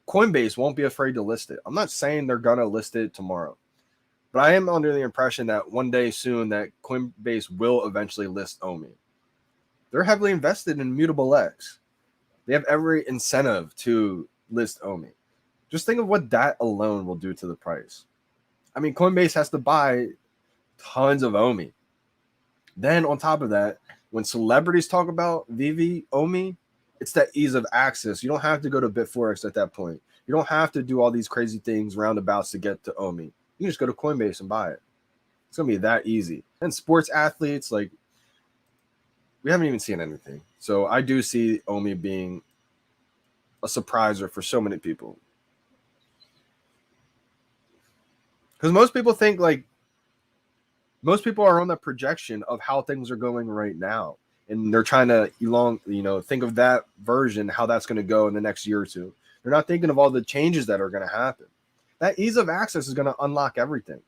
Coinbase won't be afraid to list it. I'm not saying they're going to list it tomorrow. But I am under the impression that one day soon that Coinbase will eventually list OMI. They're heavily invested in Mutable X. They have every incentive to list OMI. Just think of what that alone will do to the price. I mean, Coinbase has to buy tons of OMI. Then on top of that, when celebrities talk about VeVe OMI, it's that ease of access. You don't have to go to Bitforex at that point. You don't have to do all these crazy things, roundabouts to get to OMI. You can just go to Coinbase and buy it. It's going to be that easy. And sports athletes, like, we haven't even seen anything. So I do see OMI being a surpriser for so many people. Because most people think, like, most people are on the projection of how things are going right now. And they're trying to think of that version, how that's going to go in the next year or two. They're not thinking of all the changes that are going to happen. That ease of access is going to unlock everything.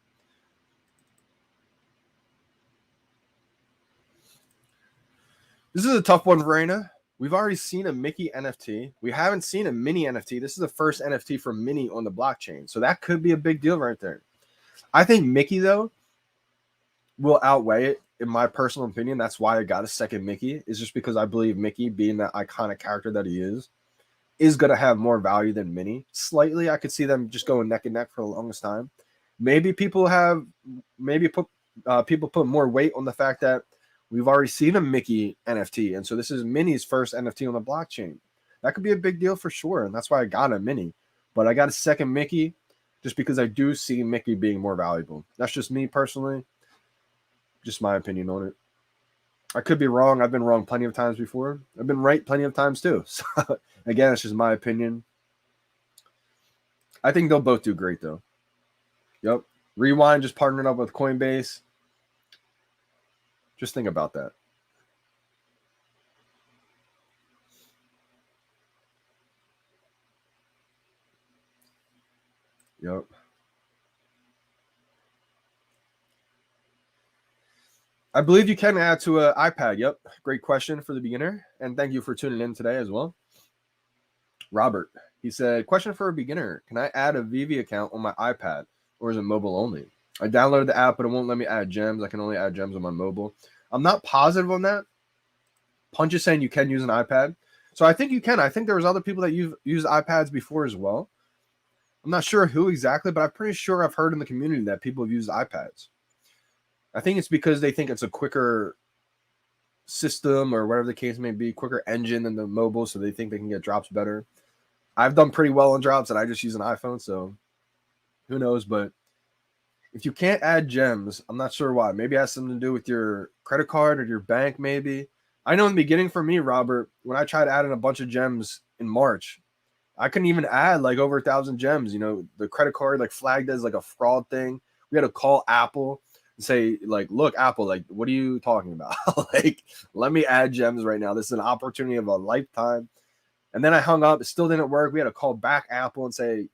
This is a tough one, Verena. We've already seen a Mickey NFT. We haven't seen a mini NFT. This is the first NFT for mini on the blockchain. So that could be a big deal right there. I think Mickey, though, will outweigh it, in my personal opinion. That's why I got a second Mickey, is just because I believe Mickey, being that iconic character that he is going to have more value than Minnie. Slightly, I could see them just going neck and neck for the longest time. Maybe people put more weight on the fact that we've already seen a Mickey NFT, and so this is Minnie's first NFT on the blockchain. That could be a big deal for sure, and that's why I got a Minnie. But I got a second Mickey just because I do see Mickey being more valuable. That's just me personally. Just my opinion on it. I could be wrong. I've been wrong plenty of times before. I've been right plenty of times too. So again, it's just my opinion. I think they'll both do great though. Yep. Rewind just partnered up with Coinbase. Just think about that. Yep. I believe you can add to an iPad. Yep. Great question for the beginner. And thank you for tuning in today as well. Robert, he said, question for a beginner. Can I add a VeVe account on my iPad, or is it mobile only? I downloaded the app, but it won't let me add gems. I can only add gems on my mobile. I'm not positive on that. Punch is saying you can use an iPad. So I think you can. I think there was other people that you've used iPads before as well. I'm not sure who exactly, but I'm pretty sure I've heard in the community that people have used iPads. I think it's because they think it's a quicker system or whatever the case may be, quicker engine than the mobile, so they think they can get drops better. I've done pretty well on drops, and I just use an iPhone, so who knows. But if you can't add gems, I'm not sure why. Maybe it has something to do with your credit card or your bank, maybe. I know in the beginning for me, Robert, when I tried adding a bunch of gems in March, I couldn't even add like over 1,000 gems. You know, the credit card like flagged as like a fraud thing. We had to call Apple and say, like, look, Apple, like, what are you talking about? Like, let me add gems right now. This is an opportunity of a lifetime. And then I hung up. It still didn't work. We had to call back Apple and say,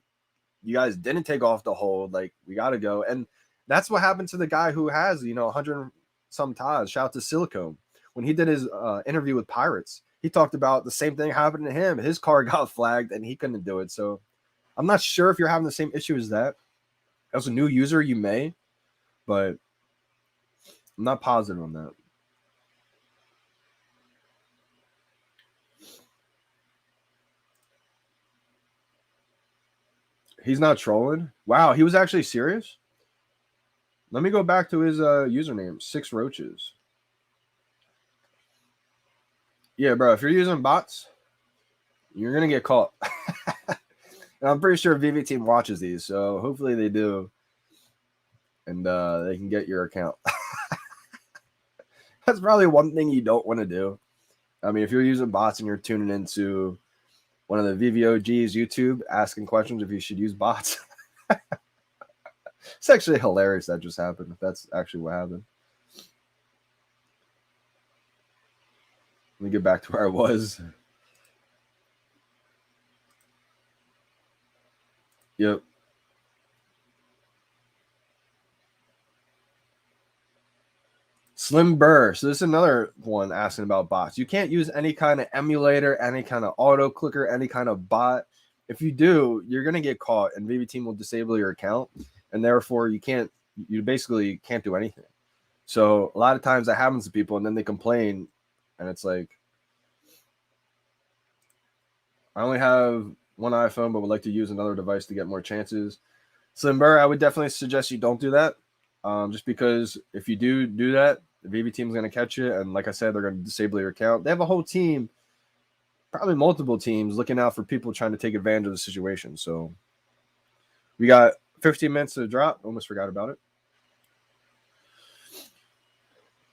you guys didn't take off the hold. Like, we got to go. And that's what happened to the guy who has, 100 some ties. Shout out to Silicone. When he did his interview with Pirates, he talked about the same thing happened to him. His card got flagged and he couldn't do it. So I'm not sure if you're having the same issue as that. As a new user, you may, but I'm not positive on that. He's not trolling. Wow, he was actually serious. Let me go back to his username, 6 Roaches. Yeah, bro, if you're using bots, you're going to get caught. And I'm pretty sure VeVe team watches these, so hopefully they do. And they can get your account. That's probably one thing you don't want to do. I mean, if you're using bots and you're tuning into one of the VVOG's YouTube asking questions if you should use bots. It's actually hilarious that just happened. If that's actually what happened. Let me get back to where I was. Yep. Slim Burr. So this is another one asking about bots. You can't use any kind of emulator, any kind of auto clicker, any kind of bot. If you do, you're going to get caught and VeVe team will disable your account. And therefore, you can't you basically can't do anything. So a lot of times that happens to people, and then they complain, and it's like, I only have one iPhone, but would like to use another device to get more chances. Slim Burr, I would definitely suggest you don't do that. Just because if you do that, the VeVe team is going to catch you. And like I said, they're going to disable your account. They have a whole team, probably multiple teams, looking out for people trying to take advantage of the situation. So we got 15 minutes to drop. Almost forgot about it.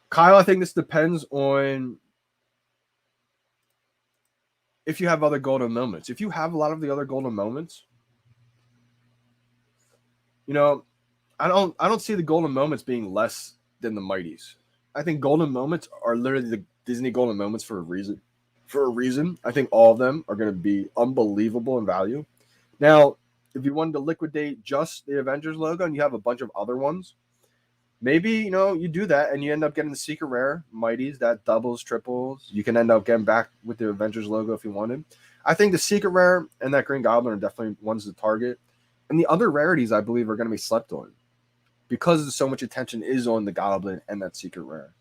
Kyle, I think this depends on if you have other golden moments. If you have a lot of the other golden moments, you know, I don't see the golden moments being less than the mighties. I think golden moments are literally the Disney golden moments for a reason. For a reason, I think all of them are going to be unbelievable in value. Now, if you wanted to liquidate just the Avengers logo and you have a bunch of other ones, maybe, you do that and you end up getting the secret rare mighties that doubles, triples. You can end up getting back with the Avengers logo if you wanted. I think the secret rare and that Green Goblin are definitely ones to target. And the other rarities, I believe, are going to be slept on because so much attention is on the Goblin and that secret rare.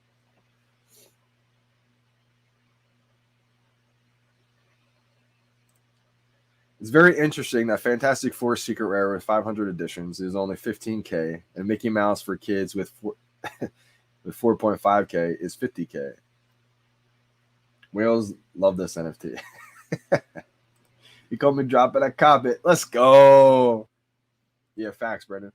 It's very interesting that Fantastic Four Secret Rare with 500 editions is only 15K, and Mickey Mouse for kids with 4.5K is 50K. Whales love this NFT. You called me dropping a cop it. Let's go. Yeah, facts, Brendan.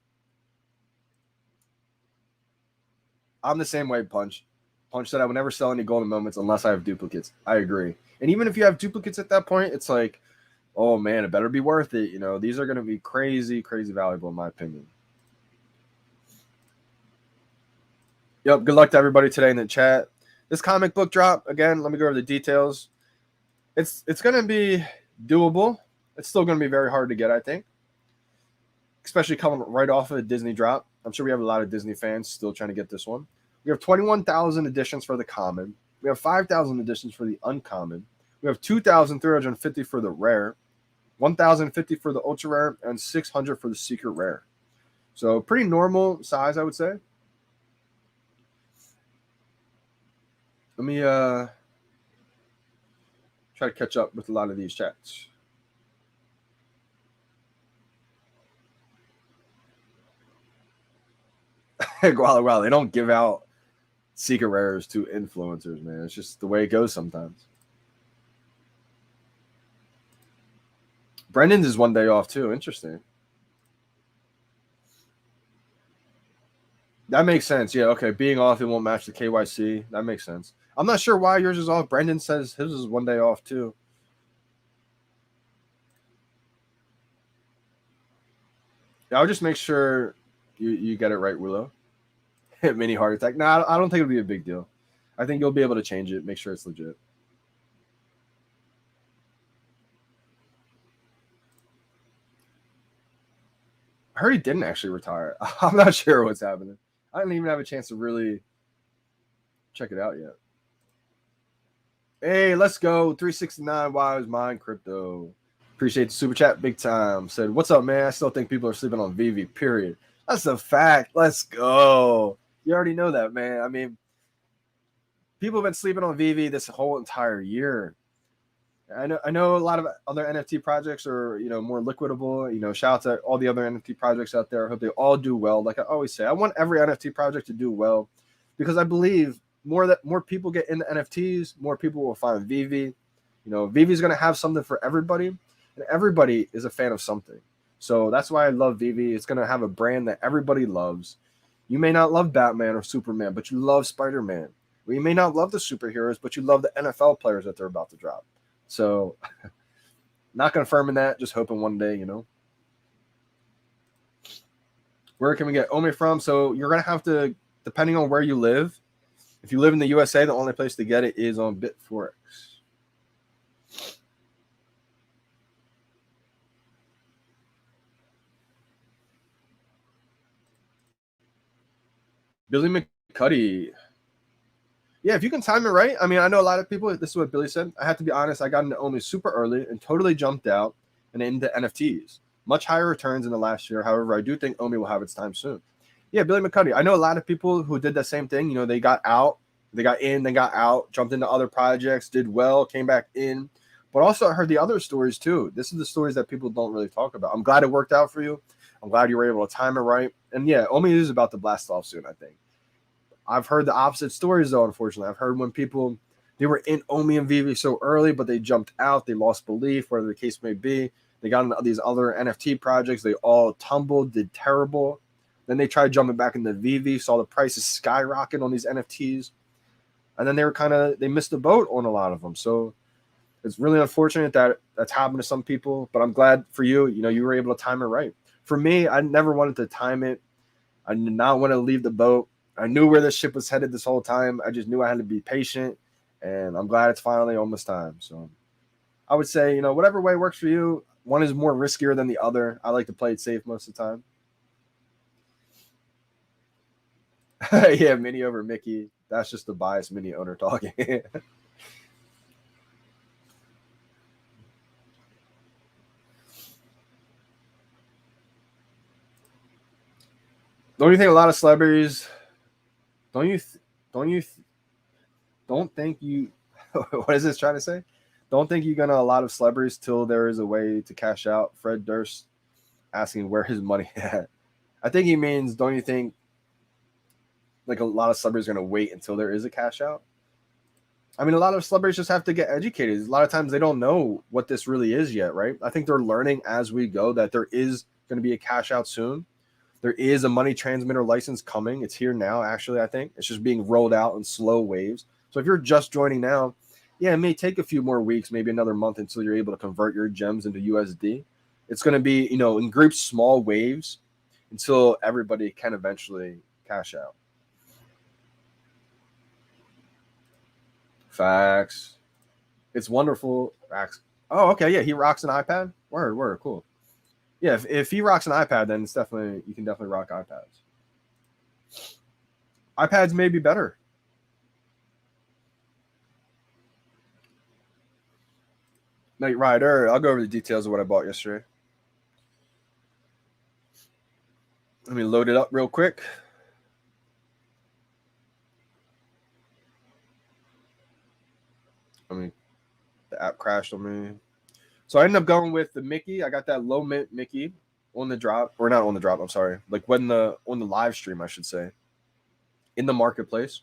I'm the same way, Punch. Punch said I would never sell any golden moments unless I have duplicates. I agree. And even if you have duplicates at that point, it's like, oh man, it better be worth it. These are going to be crazy, crazy valuable in my opinion. Yep. Good luck to everybody today in the chat. This comic book drop, again, let me go over the details. It's going to be doable. It's still going to be very hard to get, I think, especially coming right off of a Disney drop. I'm sure we have a lot of Disney fans still trying to get this one. We have 21,000 editions for the common. We have 5,000 editions for the uncommon. We have 2,350 for the rare, 1,050 for the ultra rare, and 600 for the secret rare. So pretty normal size, I would say. Let me try to catch up with a lot of these chats. Wow, they don't give out secret rares to influencers, man. It's just the way it goes sometimes. Brendan's is one day off too. Interesting. That makes sense. Yeah, okay. Being off, it won't match the KYC. That makes sense. I'm not sure why yours is off. Brendan says his is one day off too. Yeah, I'll just make sure you get it right, Willow. Mini heart attack. No, I don't think it'll be a big deal. I think you'll be able to change it, make sure it's legit. I heard he didn't actually retire. I'm not sure what's happening. I didn't even have a chance to really check it out yet. Hey, let's go. 369 Wise Mind Crypto. Appreciate the super chat big time. Said, what's up, man? I still think people are sleeping on VeVe, period. That's a fact. Let's go. You already know that, man. I mean, people have been sleeping on VeVe this whole entire year. I know a lot of other NFT projects are, more liquidable. Shout out to all the other NFT projects out there. I hope they all do well. Like I always say, I want every NFT project to do well because I believe more people get into NFTs, more people will find VeVe. VeVe is going to have something for everybody, and everybody is a fan of something. So that's why I love VeVe. It's going to have a brand that everybody loves. You may not love Batman or Superman, but you love Spider-Man. Or you may not love the superheroes, but you love the NFL players that they're about to drop. So not confirming that, just hoping one day, Where can we get Omi from? So you're going to have to, depending on where you live, if you live in the USA, the only place to get it is on BitForex. Billy McCuddy. Yeah, if you can time it right. I mean, I know a lot of people, this is what Billy said. I have to be honest, I got into Omi super early and totally jumped out and into NFTs. Much higher returns in the last year. However, I do think Omi will have its time soon. Yeah, Billy McCuddy. I know a lot of people who did the same thing. You know, they got out, they got in, they got out, jumped into other projects, did well, came back in. But also, I heard the other stories too. This is the stories that people don't really talk about. I'm glad it worked out for you. I'm glad you were able to time it right. And yeah, Omi is about to blast off soon, I think. I've heard the opposite stories, though, unfortunately. I've heard when people, they were in Omi and VeVe so early, but they jumped out, they lost belief, whatever the case may be. They got into these other NFT projects. They all tumbled, did terrible. Then they tried jumping back into VeVe, saw the prices skyrocket on these NFTs. And then they missed the boat on a lot of them. So it's really unfortunate that that's happened to some people, but I'm glad for you. You know, you were able to time it right. For me, I never wanted to time it. I did not want to leave the boat. I knew where the ship was headed this whole time. I just knew I had to be patient, and I'm glad it's finally almost time. So I would say, you know, whatever way works for you. One is more riskier than the other. I like to play it safe most of the time. Yeah, Mini over Mickey. That's just the biased Mini owner talking. Don't you think a lot of celebrities? Don't you? Don't you? Don't think you? What is this trying to say? Don't think you're gonna a lot of celebrities till there is a way to cash out. Fred Durst asking where his money at. I think he means, don't you think like a lot of celebrities are gonna wait until there is a cash out? I mean, a lot of celebrities just have to get educated. A lot of times they don't know what this really is yet, right? I think they're learning as we go that there is going to be a cash out soon. There is a money transmitter license coming. It's here now, actually, I think. It's just being rolled out in slow waves. So if you're just joining now, yeah, it may take a few more weeks, maybe another month until you're able to convert your gems into USD. It's going to be, you know, in groups, small waves until everybody can eventually cash out. Facts. It's wonderful. Facts. Oh, okay. Yeah, he rocks an iPad. Word, cool. Yeah, if he rocks an iPad, then it's definitely, you can definitely rock iPads. iPads may be better. Night Rider. I'll go over the details of what I bought yesterday. Let me load it up real quick. The app crashed on me. So I ended up going with the Mickey. I got that low mint Mickey on the drop, or not on the drop. I'm sorry, like on the live stream, I should say, in the marketplace.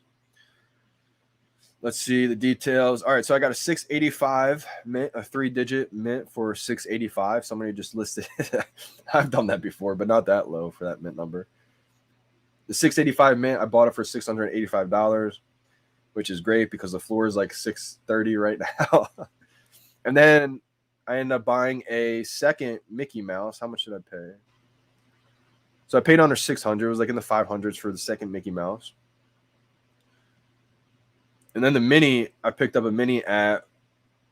Let's see the details. All right, so I got a 685 mint, a 3-digit mint for 685. Somebody just listed it. I've done that before, but not that low for that mint number. The 685 mint, I bought it for $685, which is great because the floor is like 630 right now. And then I ended up buying a second Mickey Mouse. How much did I pay? So I paid under 600. It was like in the 500s for the second Mickey Mouse. And then the mini, I picked up a mini at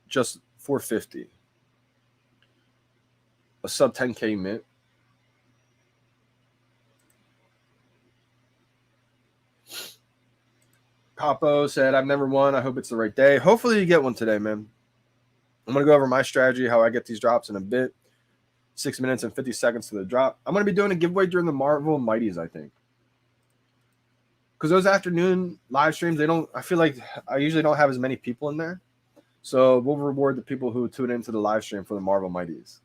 just $450. A sub 10K mint. Capo said, I've never won. I hope it's the right day. Hopefully you get one today, man. I'm going to go over my strategy, how I get these drops in a bit. 6 minutes and 50 seconds to the drop. I'm going to be doing a giveaway during the Marvel Mighties, I think. Because those afternoon live streams, I feel like I usually don't have as many people in there. So we'll reward the people who tune into the live stream for the Marvel Mighties.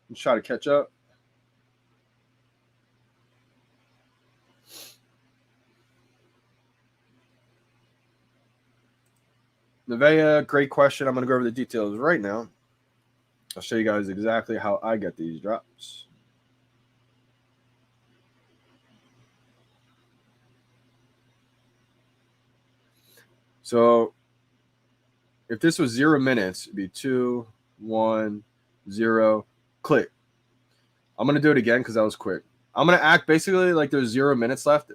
Let's try to catch up. Nevaeh, great question. I'm going to go over the details right now. I'll show you guys exactly how I get these drops. So if this was 0 minutes, it'd be 2, 1, 0, click. I'm going to do it again because that was quick. I'm going to act basically like there's 0 minutes left.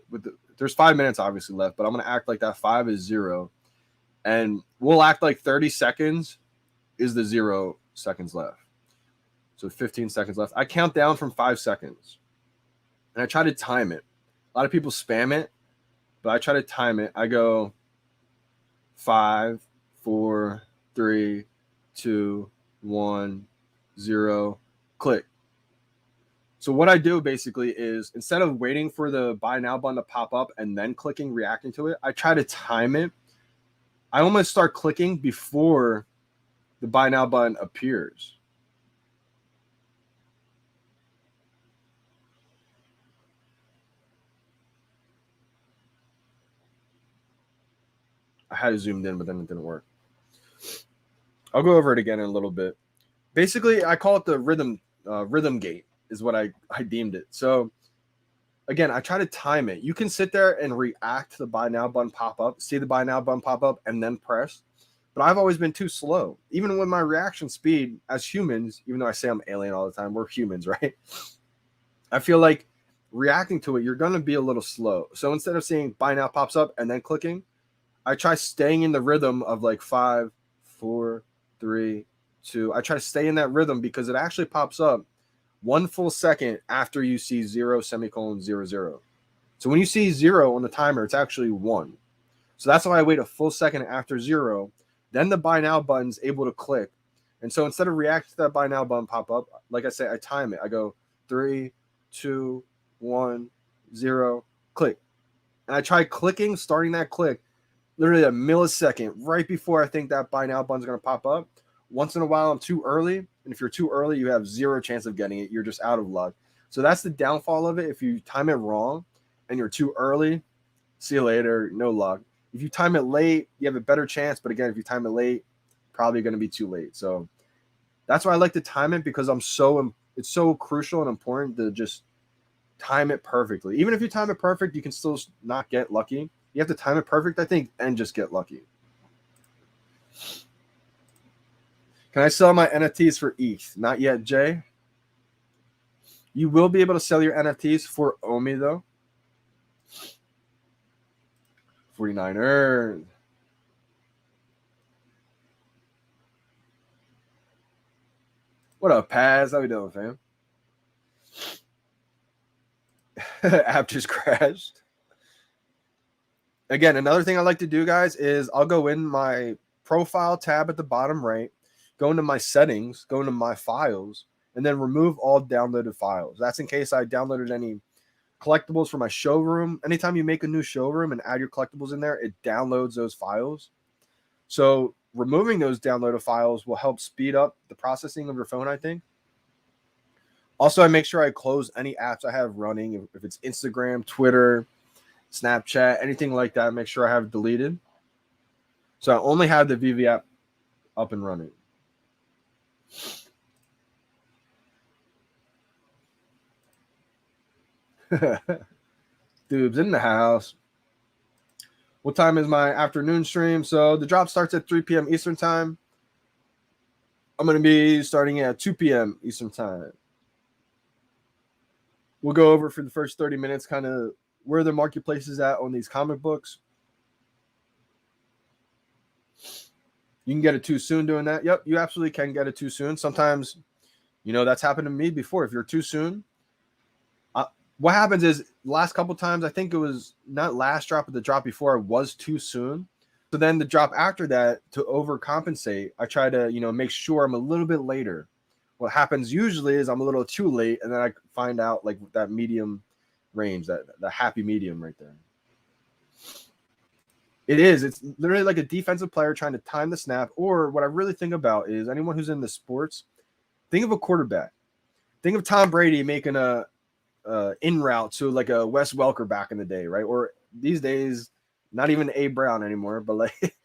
There's 5 minutes obviously left, but I'm going to act like that 5 is 0. And we'll act like 30 seconds is the 0 seconds left. So 15 seconds left. I count down from 5 seconds. And I try to time it. A lot of people spam it, but I try to time it. I go 5, 4, 3, 2, 1, 0, click. So what I do basically is instead of waiting for the buy now button to pop up and then clicking, reacting to it, I try to time it. I almost start clicking before the buy now button appears. I had it zoomed in, but then it didn't work. I'll go over it again in a little bit. Basically, I call it the rhythm gate is what I deemed it. So again, I try to time it. You can sit there and react to the buy now button pop up, see the buy now button pop up, and then press. But I've always been too slow. Even with my reaction speed as humans, even though I say I'm alien all the time, we're humans, right? I feel like reacting to it, you're going to be a little slow. So instead of seeing buy now pops up and then clicking, I try staying in the rhythm of like 5, 4, 3, 2. I try to stay in that rhythm because it actually pops up 1 full second after you see 0, semicolon, 0, 0. So when you see 0 on the timer, it's actually 1. So that's why I wait a full second after 0. Then the buy now button's able to click. And so instead of reacting to that buy now button pop up, like I say, I time it. I go 3, 2, 1, 0, click. And I try clicking, starting that click, literally a millisecond right before I think that buy now button's going to pop up. Once in a while, I'm too early. And if you're too early, you have 0 chance of getting it. You're just out of luck. So that's the downfall of it. If you time it wrong and you're too early, see you later, no luck. If you time it late, you have a better chance. But again, if you time it late, probably going to be too late. So that's why I like to time it, because it's so crucial and important to just time it perfectly. Even if you time it perfect, you can still not get lucky. You have to time it perfect, I think, and just get lucky. Can I sell my NFTs for ETH? Not yet, Jay. You will be able to sell your NFTs for OMI, though. 49ers. What up, Paz? How we doing, fam? App just crashed. Again, another thing I like to do, guys, is I'll go in my profile tab at the bottom right, go into my settings, go into my files, and then remove all downloaded files. That's in case I downloaded any collectibles for my showroom. Anytime you make a new showroom and add your collectibles in there, it downloads those files. So removing those downloaded files will help speed up the processing of your phone, I think. Also, I make sure I close any apps I have running. If it's Instagram, Twitter, Snapchat, anything like that, make sure I have deleted. So I only have the VeVe app up and running. Dude's in the house. What time is my afternoon stream? So the drop starts at 3 p.m. Eastern time. I'm going to be starting at 2 p.m. Eastern time. We'll go over for the first 30 minutes kind of where the marketplace is at on these comic books. You can get it too soon doing that. Yep, you absolutely can get it too soon. Sometimes, that's happened to me before. If you're too soon, what happens is last couple times, I think it was not last drop, but the drop before, I was too soon. So then the drop after that, to overcompensate, I try to, make sure I'm a little bit later. What happens usually is I'm a little too late, and then I find out like that medium range, the happy medium right there. It is. It's literally like a defensive player trying to time the snap. Or what I really think about is anyone who's in the sports, think of a quarterback. Think of Tom Brady making a in route to like a Wes Welker back in the day, right? Or these days, not even A. Brown anymore, but like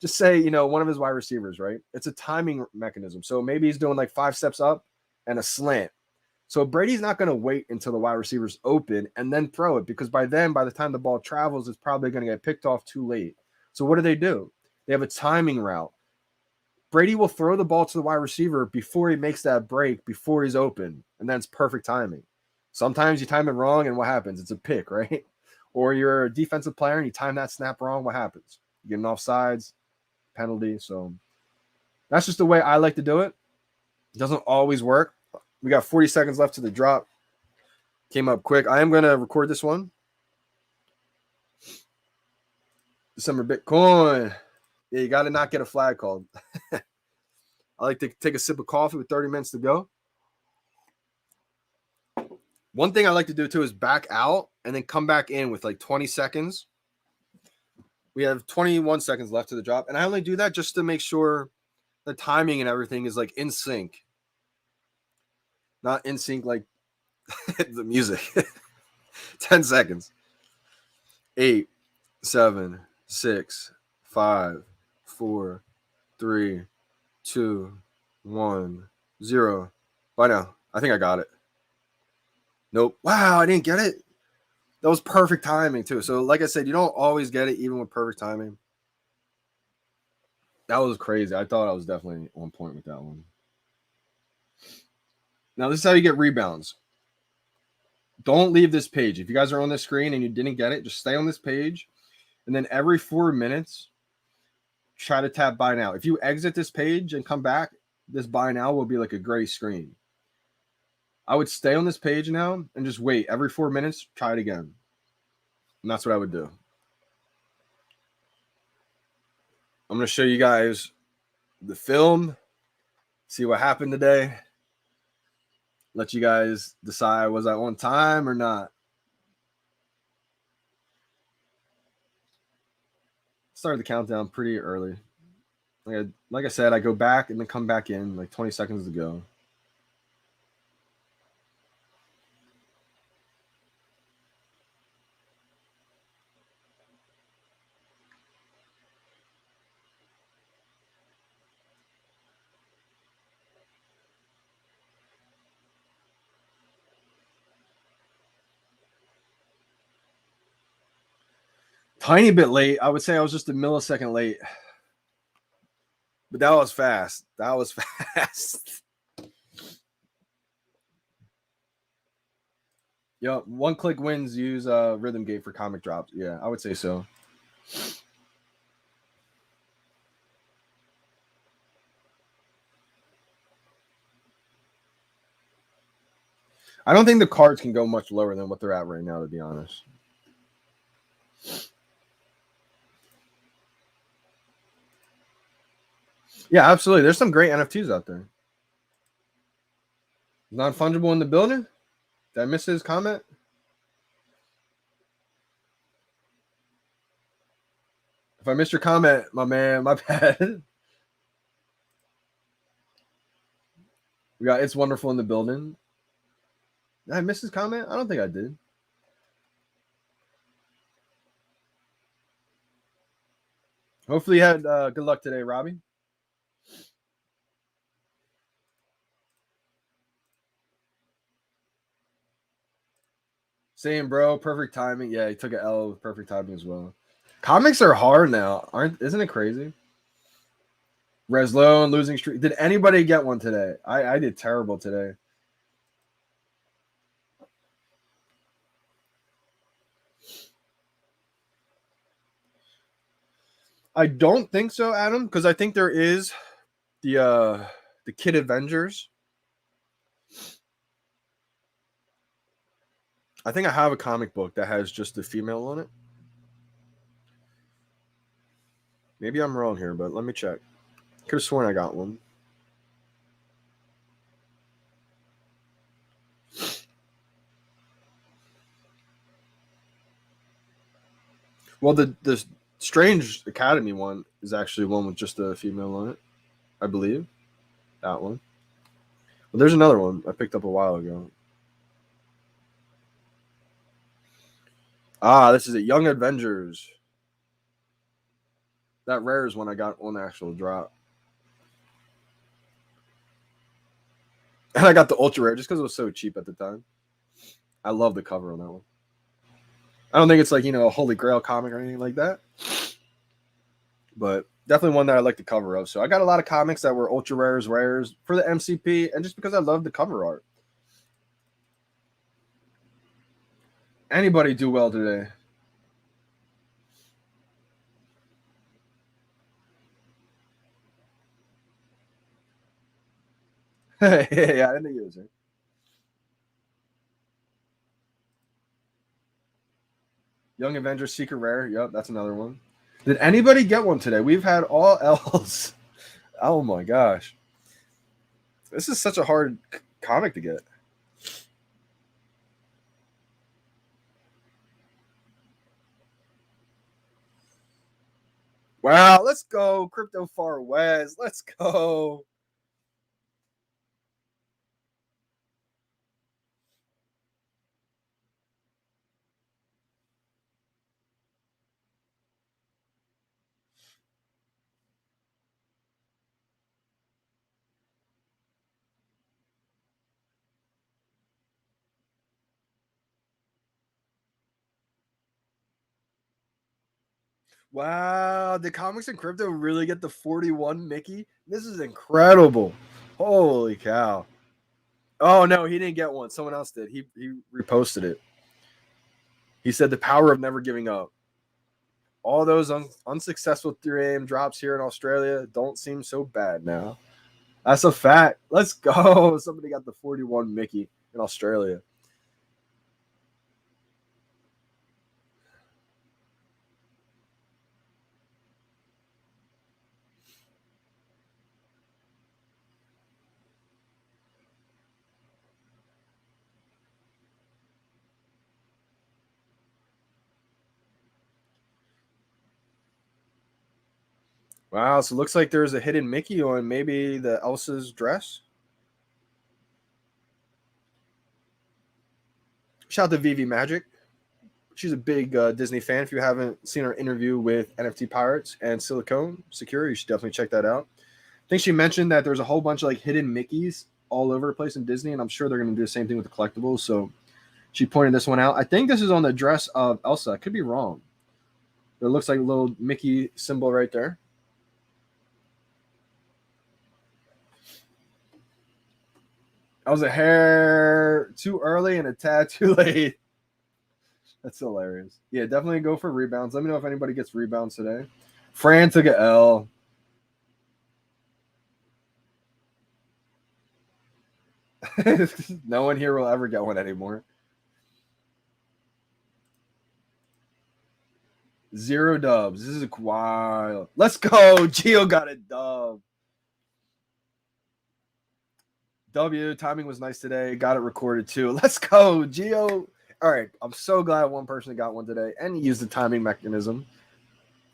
just say, one of his wide receivers, right? It's a timing mechanism. So maybe he's doing like 5 steps up and a slant. So Brady's not going to wait until the wide receiver's open and then throw it, because by the time the ball travels, it's probably going to get picked off too late. So what do? They have a timing route. Brady will throw the ball to the wide receiver before he makes that break, before he's open, and then it's perfect timing. Sometimes you time it wrong, and what happens? It's a pick, right? Or you're a defensive player and you time that snap wrong, what happens? You get an offsides, penalty. So that's just the way I like to do it. It doesn't always work. We got 40 seconds left to the drop. Came up quick. I am going to record this one. December Bitcoin. Yeah, you got to not get a flag called. I like to take a sip of coffee with 30 minutes to go. One thing I like to do too is back out and then come back in with like 20 seconds. We have 21 seconds left to the drop. And I only do that just to make sure the timing and everything is like in sync. Not in sync like the music. 10 seconds. 8, 7, 6, 5, 4, 3, 2, 1, 0. Bye now. I think I got it. Nope. Wow, I didn't get it. That was perfect timing too. So like I said, you don't always get it even with perfect timing. That was crazy. I thought I was definitely on point with that one. Now this is how you get rebounds. Don't leave this page. If you guys are on this screen and you didn't get it, just stay on this page. And then every 4 minutes, try to tap buy now. If you exit this page and come back, this buy now will be like a gray screen. I would stay on this page now and just wait. Every 4 minutes, try it again. And that's what I would do. I'm going to show you guys the film, see what happened today. Let you guys decide, was I on time or not? Started the countdown pretty early. Like I said, I go back and then come back in like 20 seconds to go. Tiny bit late. I would say I was just a millisecond late. But that was fast. That was fast. Yep. One click wins. Use Rhythm Gate for comic drops. Yeah, I would say so. I don't think the cards can go much lower than what they're at right now, to be honest. Yeah, absolutely. There's some great NFTs out there. Non-fungible in the building? Did I miss his comment? If I missed your comment, my man, my bad. We got It's Wonderful in the building. Did I miss his comment? I don't think I did. Hopefully you had good luck today, Robbie. Same, bro. Perfect timing. Yeah, he took an L with perfect timing as well. Comics are hard now, isn't it crazy? Reslow and losing streak. Did anybody get one today? I did terrible today. I don't think so, Adam, because I think there is the Kid Avengers. I think I have a comic book that has just the female on it. Maybe I'm wrong here, but let me check. Could have sworn I got one. Well, the Strange Academy one is actually one with just a female on it, I believe. That one. Well, there's another one I picked up a while ago. Ah, this is a Young Avengers. That rare is one I got on the actual drop. And I got the ultra rare just because it was so cheap at the time. I love the cover on that one. I don't think it's like, a Holy Grail comic or anything like that. But definitely one that I like the cover of. So I got a lot of comics that were ultra rares for the MCP, and just because I love the cover art. Anybody do well today? Yeah, I didn't use it. Young Avengers Secret Rare. Yep, that's another one. Did anybody get one today? We've had all L's. Oh my gosh. This is such a hard comic to get. Wow, let's go. Crypto Far West. Let's go. Wow, did Comics and Crypto really get the 41 Mickey? This is incredible. Holy cow. Oh no, he didn't get one. Someone else did. He reposted it. He said the power of never giving up. All those unsuccessful 3 a.m. drops here in Australia don't seem so bad now. That's a fact. Let's go. Somebody got the 41 Mickey in Australia. Wow, so it looks like there's a hidden Mickey on maybe the Elsa's dress. Shout out to VeVe Magic. She's a big Disney fan. If you haven't seen her interview with NFT Pirates and Silicone Secure, you should definitely check that out. I think she mentioned that there's a whole bunch of like hidden Mickeys all over the place in Disney, and I'm sure they're going to do the same thing with the collectibles. So she pointed this one out. I think this is on the dress of Elsa. I could be wrong. It looks like a little Mickey symbol right there. I was a hair too early and a tad too late. That's hilarious. Yeah, definitely go for rebounds. Let me know if anybody gets rebounds today. Fran took an L. No one here will ever get one anymore. 0 dubs. This is wild. Let's go. Geo got a dub. W. Timing was nice today. Got it recorded too. Let's go. Geo. All right. I'm so glad one person got one today and he used the timing mechanism.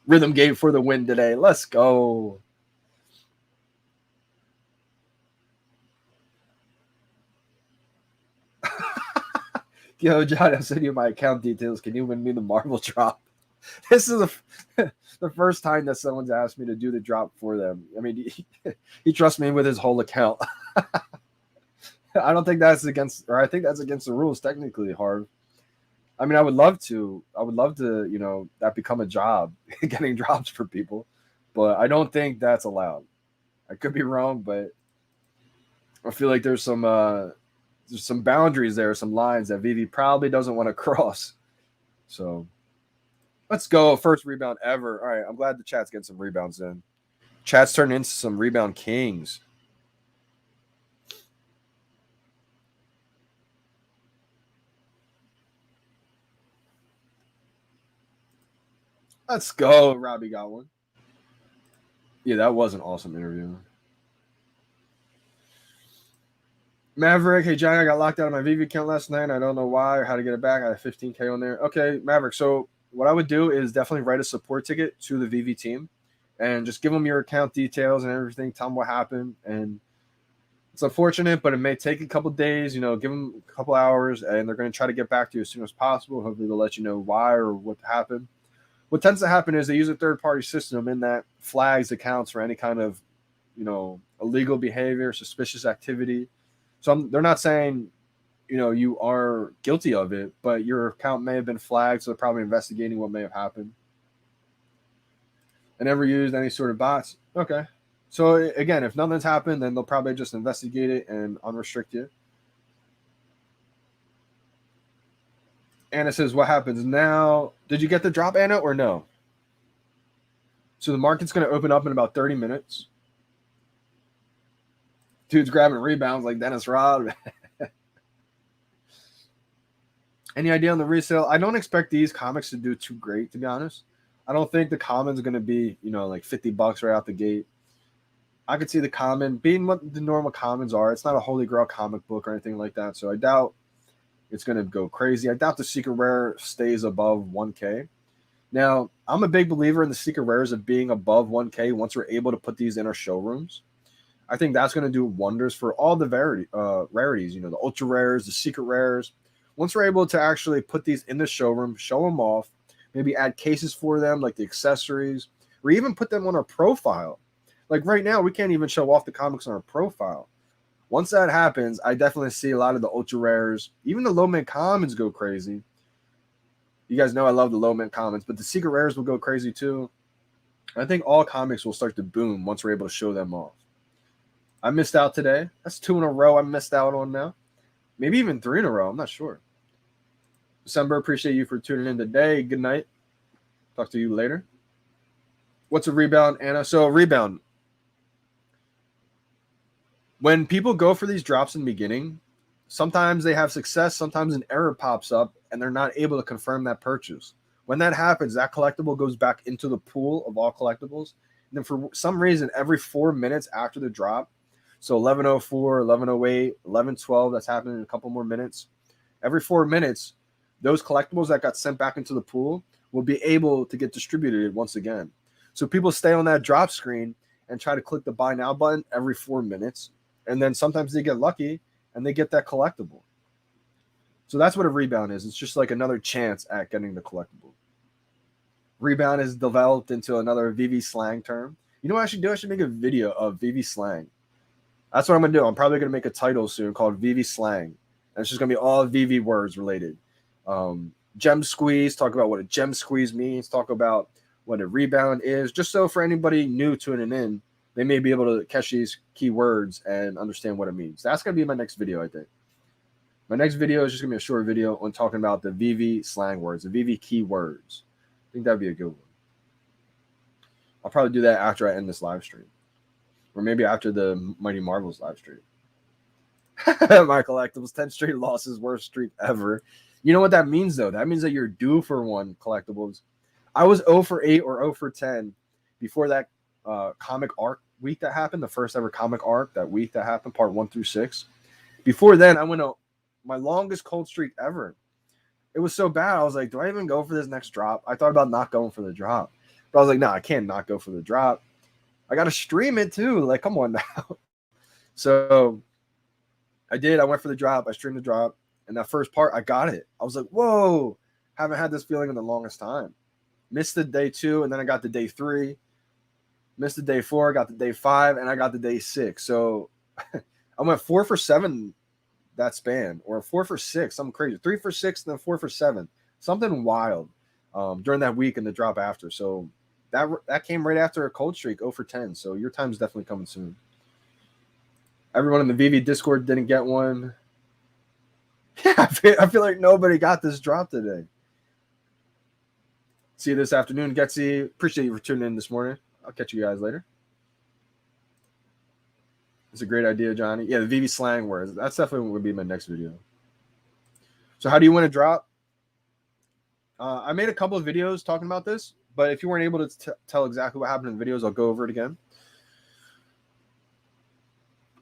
Rhythm game for the win today. Let's go. Yo, John, I sent you my account details. Can you win me the Marvel drop? This is the first time that someone's asked me to do the drop for them. I mean, he trusts me with his whole account. I don't think that's against, or I think that's against the rules technically, Harv. I mean, I would love to, that become a job, getting drops for people, but I don't think that's allowed. I could be wrong, but I feel like there's some boundaries there, some lines that VeVe probably doesn't want to cross. So let's go. First rebound ever. All right. I'm glad the chat's getting some rebounds in. Chat's turning into some rebound kings. Let's go. Robbie got one. Yeah, that was an awesome interview. Maverick, hey Johnny, I got locked out of my VeVe account last night. I don't know why or how to get it back. I have 15K on there. Okay, Maverick. So what I would do is definitely write a support ticket to the VeVe team and just give them your account details and everything. Tell them what happened. And it's unfortunate, but it may take a couple days. Give them a couple hours, and they're going to try to get back to you as soon as possible. Hopefully, they'll let you know why or what happened. What tends to happen is they use a third-party system in that flags accounts for any kind of, illegal behavior, suspicious activity. So they're not saying, you are guilty of it, but your account may have been flagged, so they're probably investigating what may have happened. I never used any sort of bots. Okay. So again, if nothing's happened, then they'll probably just investigate it and unrestrict you. Anna says, what happens now? Did you get the drop, Anna, or no? So the market's going to open up in about 30 minutes. Dude's grabbing rebounds like Dennis Rod. Any idea on the resale? I don't expect these comics to do too great, to be honest. I don't think the common's going to be, like $50 right out the gate. I could see the common being what the normal commons are. It's not a holy grail comic book or anything like that. So I doubt it's going to go crazy. I doubt the secret rare stays above 1K. Now, I'm a big believer in the secret rares of being above 1K once we're able to put these in our showrooms. I think that's going to do wonders for all the rarities, the ultra rares, the secret rares. Once we're able to actually put these in the showroom, show them off, maybe add cases for them, like the accessories, or even put them on our profile. Like right now, we can't even show off the comics on our profile. Once that happens, I definitely see a lot of the ultra rares, even the low mint commons go crazy. You guys know I love the low mint commons, but the secret rares will go crazy too. I think all comics will start to boom once we're able to show them off. I missed out today. That's 2 in a row I missed out on now. Maybe even 3 in a row. I'm not sure. December, appreciate you for tuning in today. Good night. Talk to you later. What's a rebound, Anna? So a rebound. When people go for these drops in the beginning, sometimes they have success, sometimes an error pops up, and they're not able to confirm that purchase. When that happens, that collectible goes back into the pool of all collectibles. And then for some reason, every 4 minutes after the drop, so 11:04, 11:08, 11:12, that's happening in a couple more minutes. Every 4 minutes, those collectibles that got sent back into the pool will be able to get distributed once again. So people stay on that drop screen and try to click the buy now button every 4 minutes. And then sometimes they get lucky and they get that collectible. So that's what a rebound is. It's just like another chance at getting the collectible. Rebound is developed into another VeVe slang term. You know what I should do? I should make a video of VeVe slang. That's what I'm going to do. I'm probably going to make a title soon called VeVe slang. And it's just going to be all VeVe words related. Gem squeeze, talk about what a gem squeeze means, talk about what a rebound is, just so for anybody new tuning in, they may be able to catch these keywords and understand what it means. That's going to be my next video, I think. My next video is just going to be a short video on talking about the VeVe slang words, the VeVe keywords. I think that would be a good one. I'll probably do that after I end this live stream. Or maybe after the Mighty Marvels live stream. My collectibles, 10 straight losses, worst streak ever. You know what that means, though? That means that you're due for one, collectibles. I was 0 for 8 or 0 for 10 before that comic arc week that happened, the first ever comic arc, that week that happened, part 1 through 6. Before then, I went on my longest cold streak ever. It was so bad. I was like, do I even go for this next drop? I thought about not going for the drop. But I was like, no, I can't not go for the drop. I got to stream it too. Like, come on now. So I did. I went for the drop. I streamed the drop. And that first part, I got it. I was like, whoa. Haven't had this feeling in the longest time. Missed the day 2, and then I got the day 3. Missed the day 4, got the day 5, and I got the day 6. So I went 4 for 7 that span, or 4 for 6, something crazy. 3 for 6, and then 4 for 7. Something wild during that week and the drop after. So that came right after a cold streak, 0 for 10. So your time's definitely coming soon. Everyone in the VeVe Discord didn't get one. Yeah, I feel like nobody got this drop today. See you this afternoon, Getsy. Appreciate you for tuning in this morning. I'll catch you guys later. It's a great idea, Johnny. Yeah, the VeVe slang words. That's definitely what would be my next video. So how do you win a drop? I made a couple of videos talking about this, but if you weren't able to tell exactly what happened in the videos, I'll go over it again.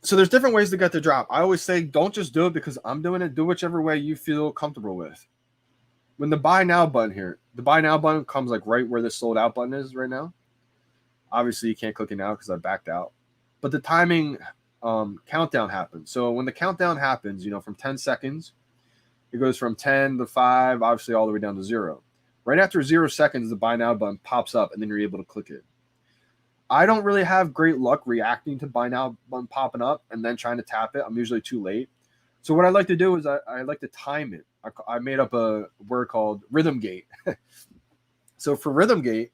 So there's different ways to get the drop. I always say, don't just do it because I'm doing it. Do whichever way you feel comfortable with. When the buy now button here, the buy now button comes like right where the sold out button is right now. Obviously, you can't click it now because I backed out. But the timing countdown happens. So when the countdown happens, from 10 seconds, it goes from 10 to 5, obviously all the way down to 0. Right after 0 seconds, the buy now button pops up, and then you're able to click it. I don't really have great luck reacting to buy now button popping up and then trying to tap it. I'm usually too late. So what I like to do is I like to time it. I made up a word called rhythm gate. So for rhythm gate,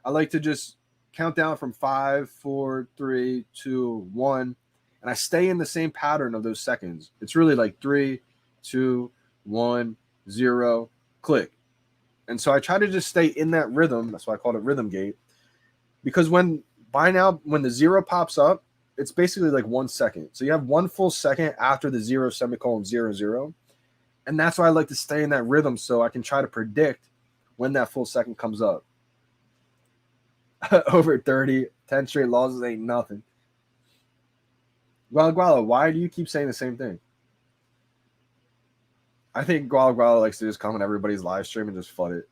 I like to just count down from 5, 4, 3, 2, 1, and I stay in the same pattern of those seconds. It's really like 3, 2, 1, 0, click. And so I try to just stay in that rhythm. That's why I called it rhythm gate. Because when the 0 pops up, it's basically like 1 second. So you have 1 full second after the 0 semicolon 0 0. And that's why I like to stay in that rhythm so I can try to predict when that full second comes up. Over 30, 10 straight losses ain't nothing. Guala, why do you keep saying the same thing? I think Guala likes to just come on everybody's live stream and just flood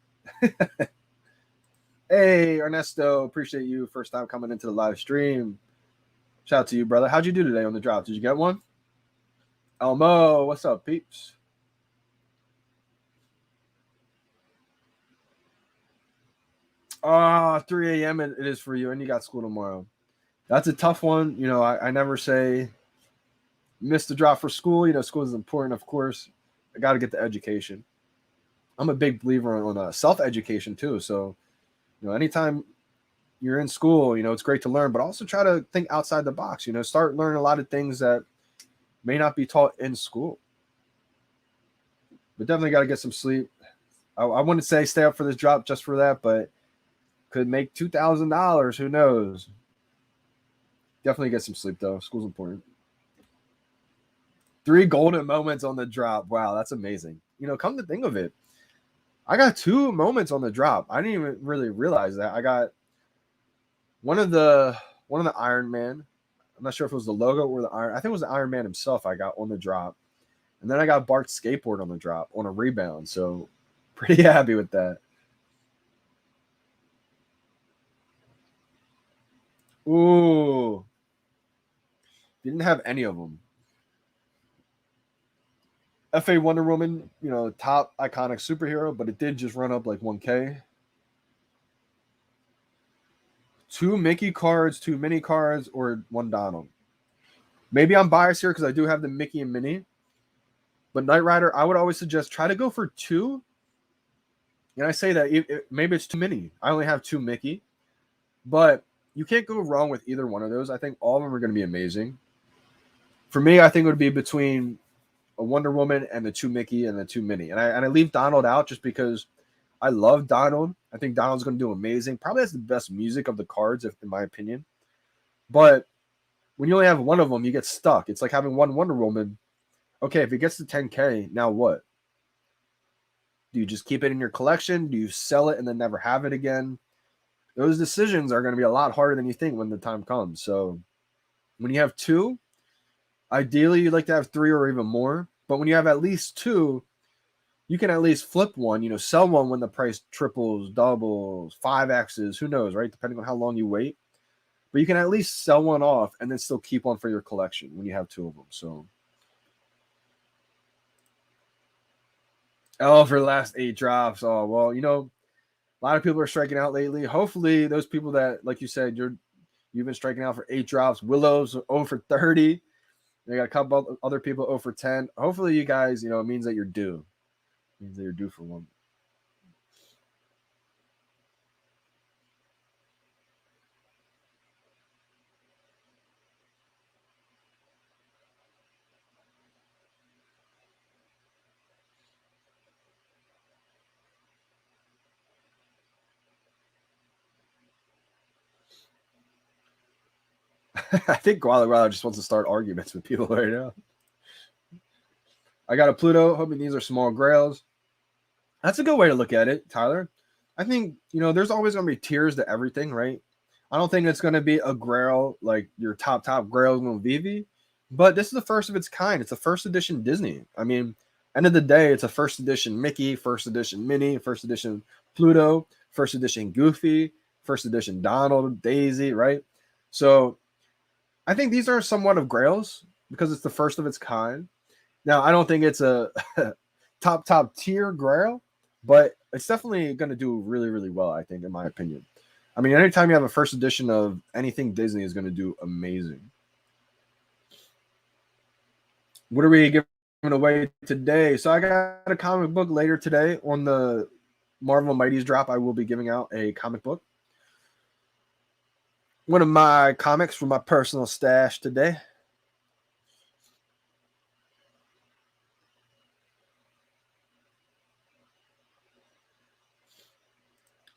it. Hey, Ernesto, appreciate you. First time coming into the live stream. Shout out to you, brother. How'd you do today on the drop? Did you get one? Elmo, what's up, peeps? Ah, 3 a.m. it is for you, and you got school tomorrow. That's a tough one. You know, I never say miss the drop for school. You know, school is important, of course. I got to get the education. I'm a big believer on self-education too. So, you know, anytime you're in school, you know, it's great to learn, but also try to think outside the box. You know, start learning a lot of things that may not be taught in school. But definitely got to get some sleep. I wouldn't say stay up for this drop just for that, but could make $2,000. Who knows? Definitely get some sleep though. School's important. 3 golden moments on the drop. Wow, that's amazing. You know, come to think of it, I got 2 moments on the drop. I didn't even really realize that. I got one of the Iron Man. I'm not sure if it was the logo or the Iron. I think it was the Iron Man himself I got on the drop. And then I got Bart's skateboard on the drop on a rebound. So pretty happy with that. Ooh. Didn't have any of them. FA Wonder Woman, you know, top iconic superhero, but it did just run up like 1K. 2 Mickey cards, 2 Minnie cards, or 1 Donald. Maybe I'm biased here because I do have the Mickey and Minnie. But Knight Rider, I would always suggest try to go for 2. And I say that maybe it's too many. I only have 2 Mickey. But you can't go wrong with either one of those. I think all of them are going to be amazing. For me, I think it would be between a Wonder Woman and the 2 Mickey and the 2 Minnie. And I leave Donald out just because I love Donald. I think Donald's going to do amazing. Probably has the best music of the cards, in my opinion. But when you only have one of them, you get stuck. It's like having 1 Wonder Woman. Okay, if it gets to 10K, now what? Do you just keep it in your collection? Do you sell it and then never have it again? Those decisions are going to be a lot harder than you think when the time comes. So when you have 2, ideally you'd like to have 3 or even more. But when you have at least 2, you can at least flip one, you know, sell one when the price triples, doubles, 5Xs, who knows, right? Depending on how long you wait. But you can at least sell one off and then still keep one for your collection when you have 2 of them. So for the last 8 drops. Oh, well, you know, a lot of people are striking out lately. Hopefully those people that, like you said, you've been striking out for 8 drops. Willow's 0 for 30. They got a couple other people 0 for 10. Hopefully you guys, you know, it means that you're due. It means that you're due for one. I think Guala just wants to start arguments with people right now. I got a Pluto, hoping these are small grails. That's a good way to look at it, Tyler. I think, you know, there's always going to be tiers to everything, right? I don't think it's going to be a grail like your top grails on VeVe, but this is the first of its kind. It's a first edition Disney. I mean, end of the day, it's a first edition Mickey, first edition Minnie, first edition Pluto, first edition Goofy, first edition Donald, Daisy, right? So I think these are somewhat of grails because it's the first of its kind. Now, I don't think it's a top tier grail, but it's definitely going to do really, really well, I think, in my opinion. I mean, anytime you have a first edition of anything Disney is going to do amazing. What are we giving away today? So I got a comic book later today on the Marvel Mighty's drop. I will be giving out a comic book. One of my comics from my personal stash today.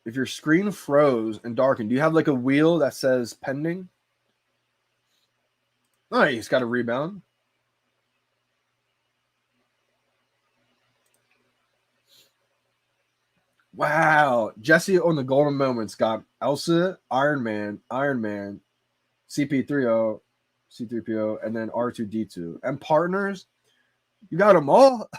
If your screen froze and darkened, do you have like a wheel that says pending? Oh, he's got a rebound. Wow. Jesse on the golden moments got Elsa, Iron Man, CP3O, C3PO, and then R2D2. And partners, you got them all.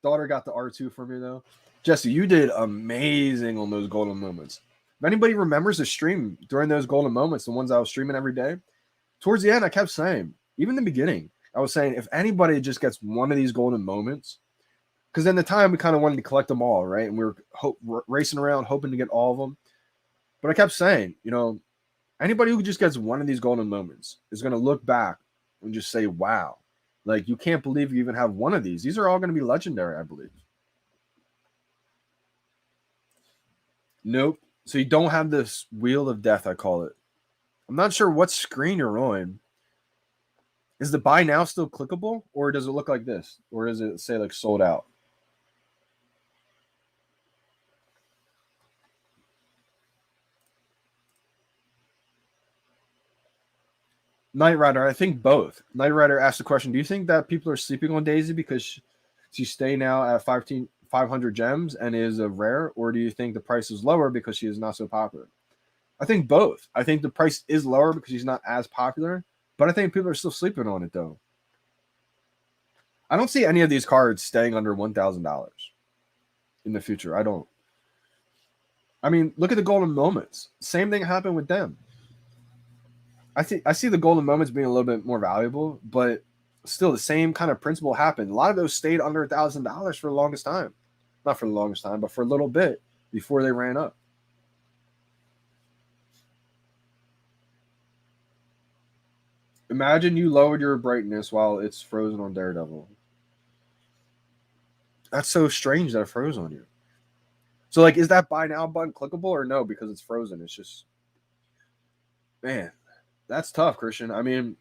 Daughter got the R2 for me though. Jesse, you did amazing on those golden moments. If anybody remembers the stream during those golden moments, the ones I was streaming every day, towards the end, I kept saying, even in the beginning, I was saying, if anybody just gets one of these golden moments, because in the time we kind of wanted to collect them all, right? And we were racing around hoping to get all of them. But I kept saying, anybody who just gets one of these golden moments is going to look back and just say, wow, like you can't believe you even have one of these. These are all going to be legendary, I believe. Nope. So you don't have this wheel of death, I call it. I'm not sure what screen you're on. Is the buy now still clickable, or does it look like this? Or does it say like sold out? Knight Rider, I think both. Knight Rider asked the question, do you think that people are sleeping on Daisy because she's staying now at 500 gems and is a rare, or do you think the price is lower because she is not so popular? I think both. I think the price is lower because she's not as popular, but I think people are still sleeping on it though. I don't see any of these cards staying under $1,000 in the future. I don't. I mean, look at the golden moments. Same thing happened with them. I see the golden moments being a little bit more valuable, but still the same kind of principle happened. A lot of those stayed under $1,000 for the longest time. Not for the longest time, but for a little bit before they ran up. Imagine you lowered your brightness while it's frozen on Daredevil. That's so strange that it froze on you. So, like, is that buy now button clickable or no? Because it's frozen. It's just, man, that's tough, Christian. I mean,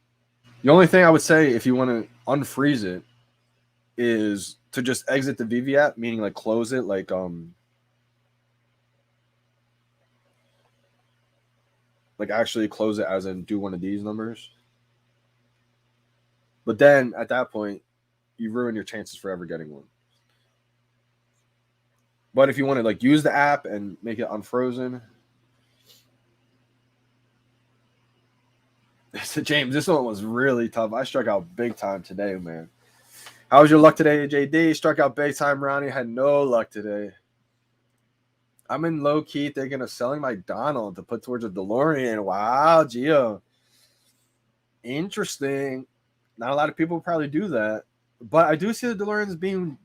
the only thing I would say if you want to unfreeze it is to just exit the VeVe app, meaning like close it, like actually close it as in do one of these numbers. But then at that point, you ruin your chances for ever getting one. But if you want to like use the app and make it unfrozen. So James, this one was really tough. I struck out big time today, man. How was your luck today, JD? Struck out big time, Ronnie. Had no luck today. I'm in low key thinking of selling my Donald to put towards a DeLorean. Wow, Gio. Interesting. Not a lot of people probably do that. But I do see the DeLoreans being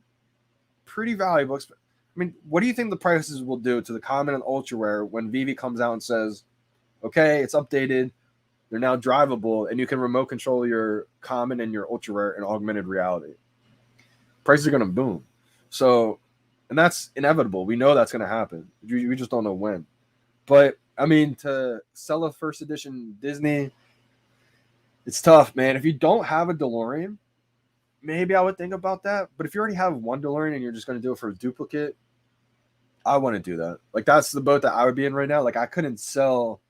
pretty valuable. I mean, what do you think the prices will do to the common and ultra rare when VeVe comes out and says, okay, it's updated, they're now drivable, and you can remote control your common and your ultra rare in augmented reality? Prices are going to boom. So, and that's inevitable. We know that's going to happen. We just don't know when. But, I mean, to sell a first edition Disney, it's tough, man. If you don't have a DeLorean, maybe I would think about that. But if you already have one DeLorean and you're just going to do it for a duplicate, I wouldn't do that. Like, that's the boat that I would be in right now. Like, I couldn't sell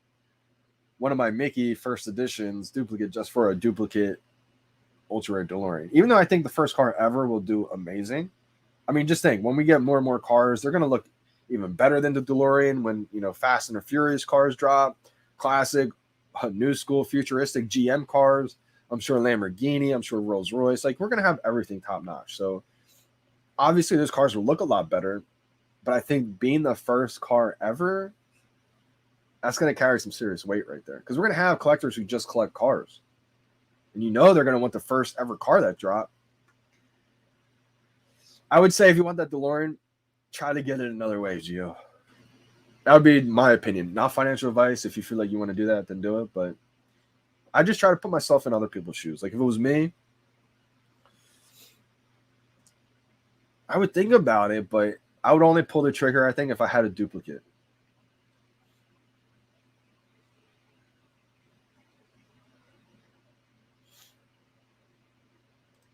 one of my Mickey first editions duplicate just for a duplicate ultra rare DeLorean. Even though I think the first car ever will do amazing. I mean, just think, when we get more and more cars, they're going to look even better than the DeLorean when, Fast and the Furious cars drop, classic, new school, futuristic GM cars. I'm sure Lamborghini, I'm sure Rolls Royce. Like, we're going to have everything top notch. So, obviously, those cars will look a lot better. But I think being the first car ever, that's going to carry some serious weight right there. Because we're going to have collectors who just collect cars. And they're going to want the first ever car that dropped. I would say if you want that DeLorean, try to get it another way, Gio. That would be my opinion. Not financial advice. If you feel like you want to do that, then do it. But I just try to put myself in other people's shoes. Like, if it was me, I would think about it, but I would only pull the trigger, I think, if I had a duplicate.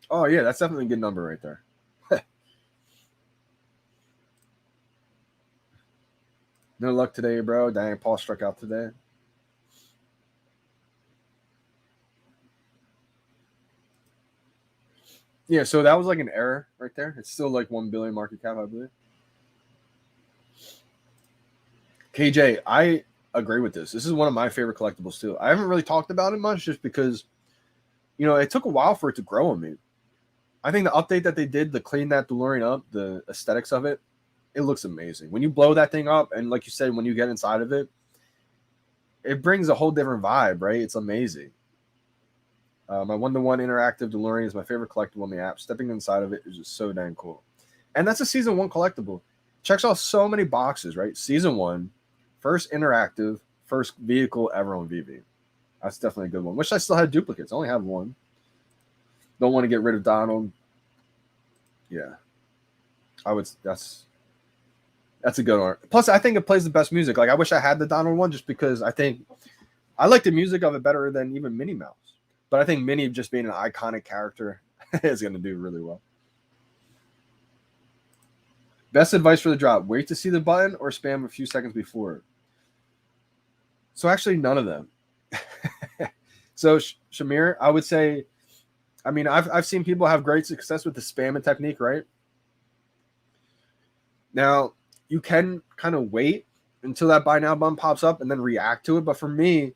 Oh, yeah, that's definitely a good number right there. No luck today, bro. Dang, Paul struck out today. Yeah, so that was like an error right there. It's still like 1 billion market cap, I believe. KJ, I agree with this. This is one of my favorite collectibles too. I haven't really talked about it much just because, it took a while for it to grow on me. I think the update that they did to clean that DeLorean up, the aesthetics of it, it looks amazing. When you blow that thing up, and like you said, when you get inside of it, it brings a whole different vibe, right? It's amazing. My 1-to-1 interactive DeLorean is my favorite collectible on the app. Stepping inside of it is just so dang cool. And that's a Season 1 collectible. Checks off so many boxes, right? Season 1, first interactive, first vehicle ever on VeVe. That's definitely a good one. Wish I still had duplicates. I only have one. Don't want to get rid of Donald. Yeah. That's a good one. Plus, I think it plays the best music. Like, I wish I had the Donald one just because I think I like the music of it better than even Minnie Mouse. But I think Minnie just being an iconic character is going to do really well. Best advice for the drop: wait to see the button or spam a few seconds before. So actually, none of them. So Shamir, I would say, I mean, I've seen people have great success with the spamming technique, right? Now, you can kind of wait until that buy now button pops up and then react to it. But for me,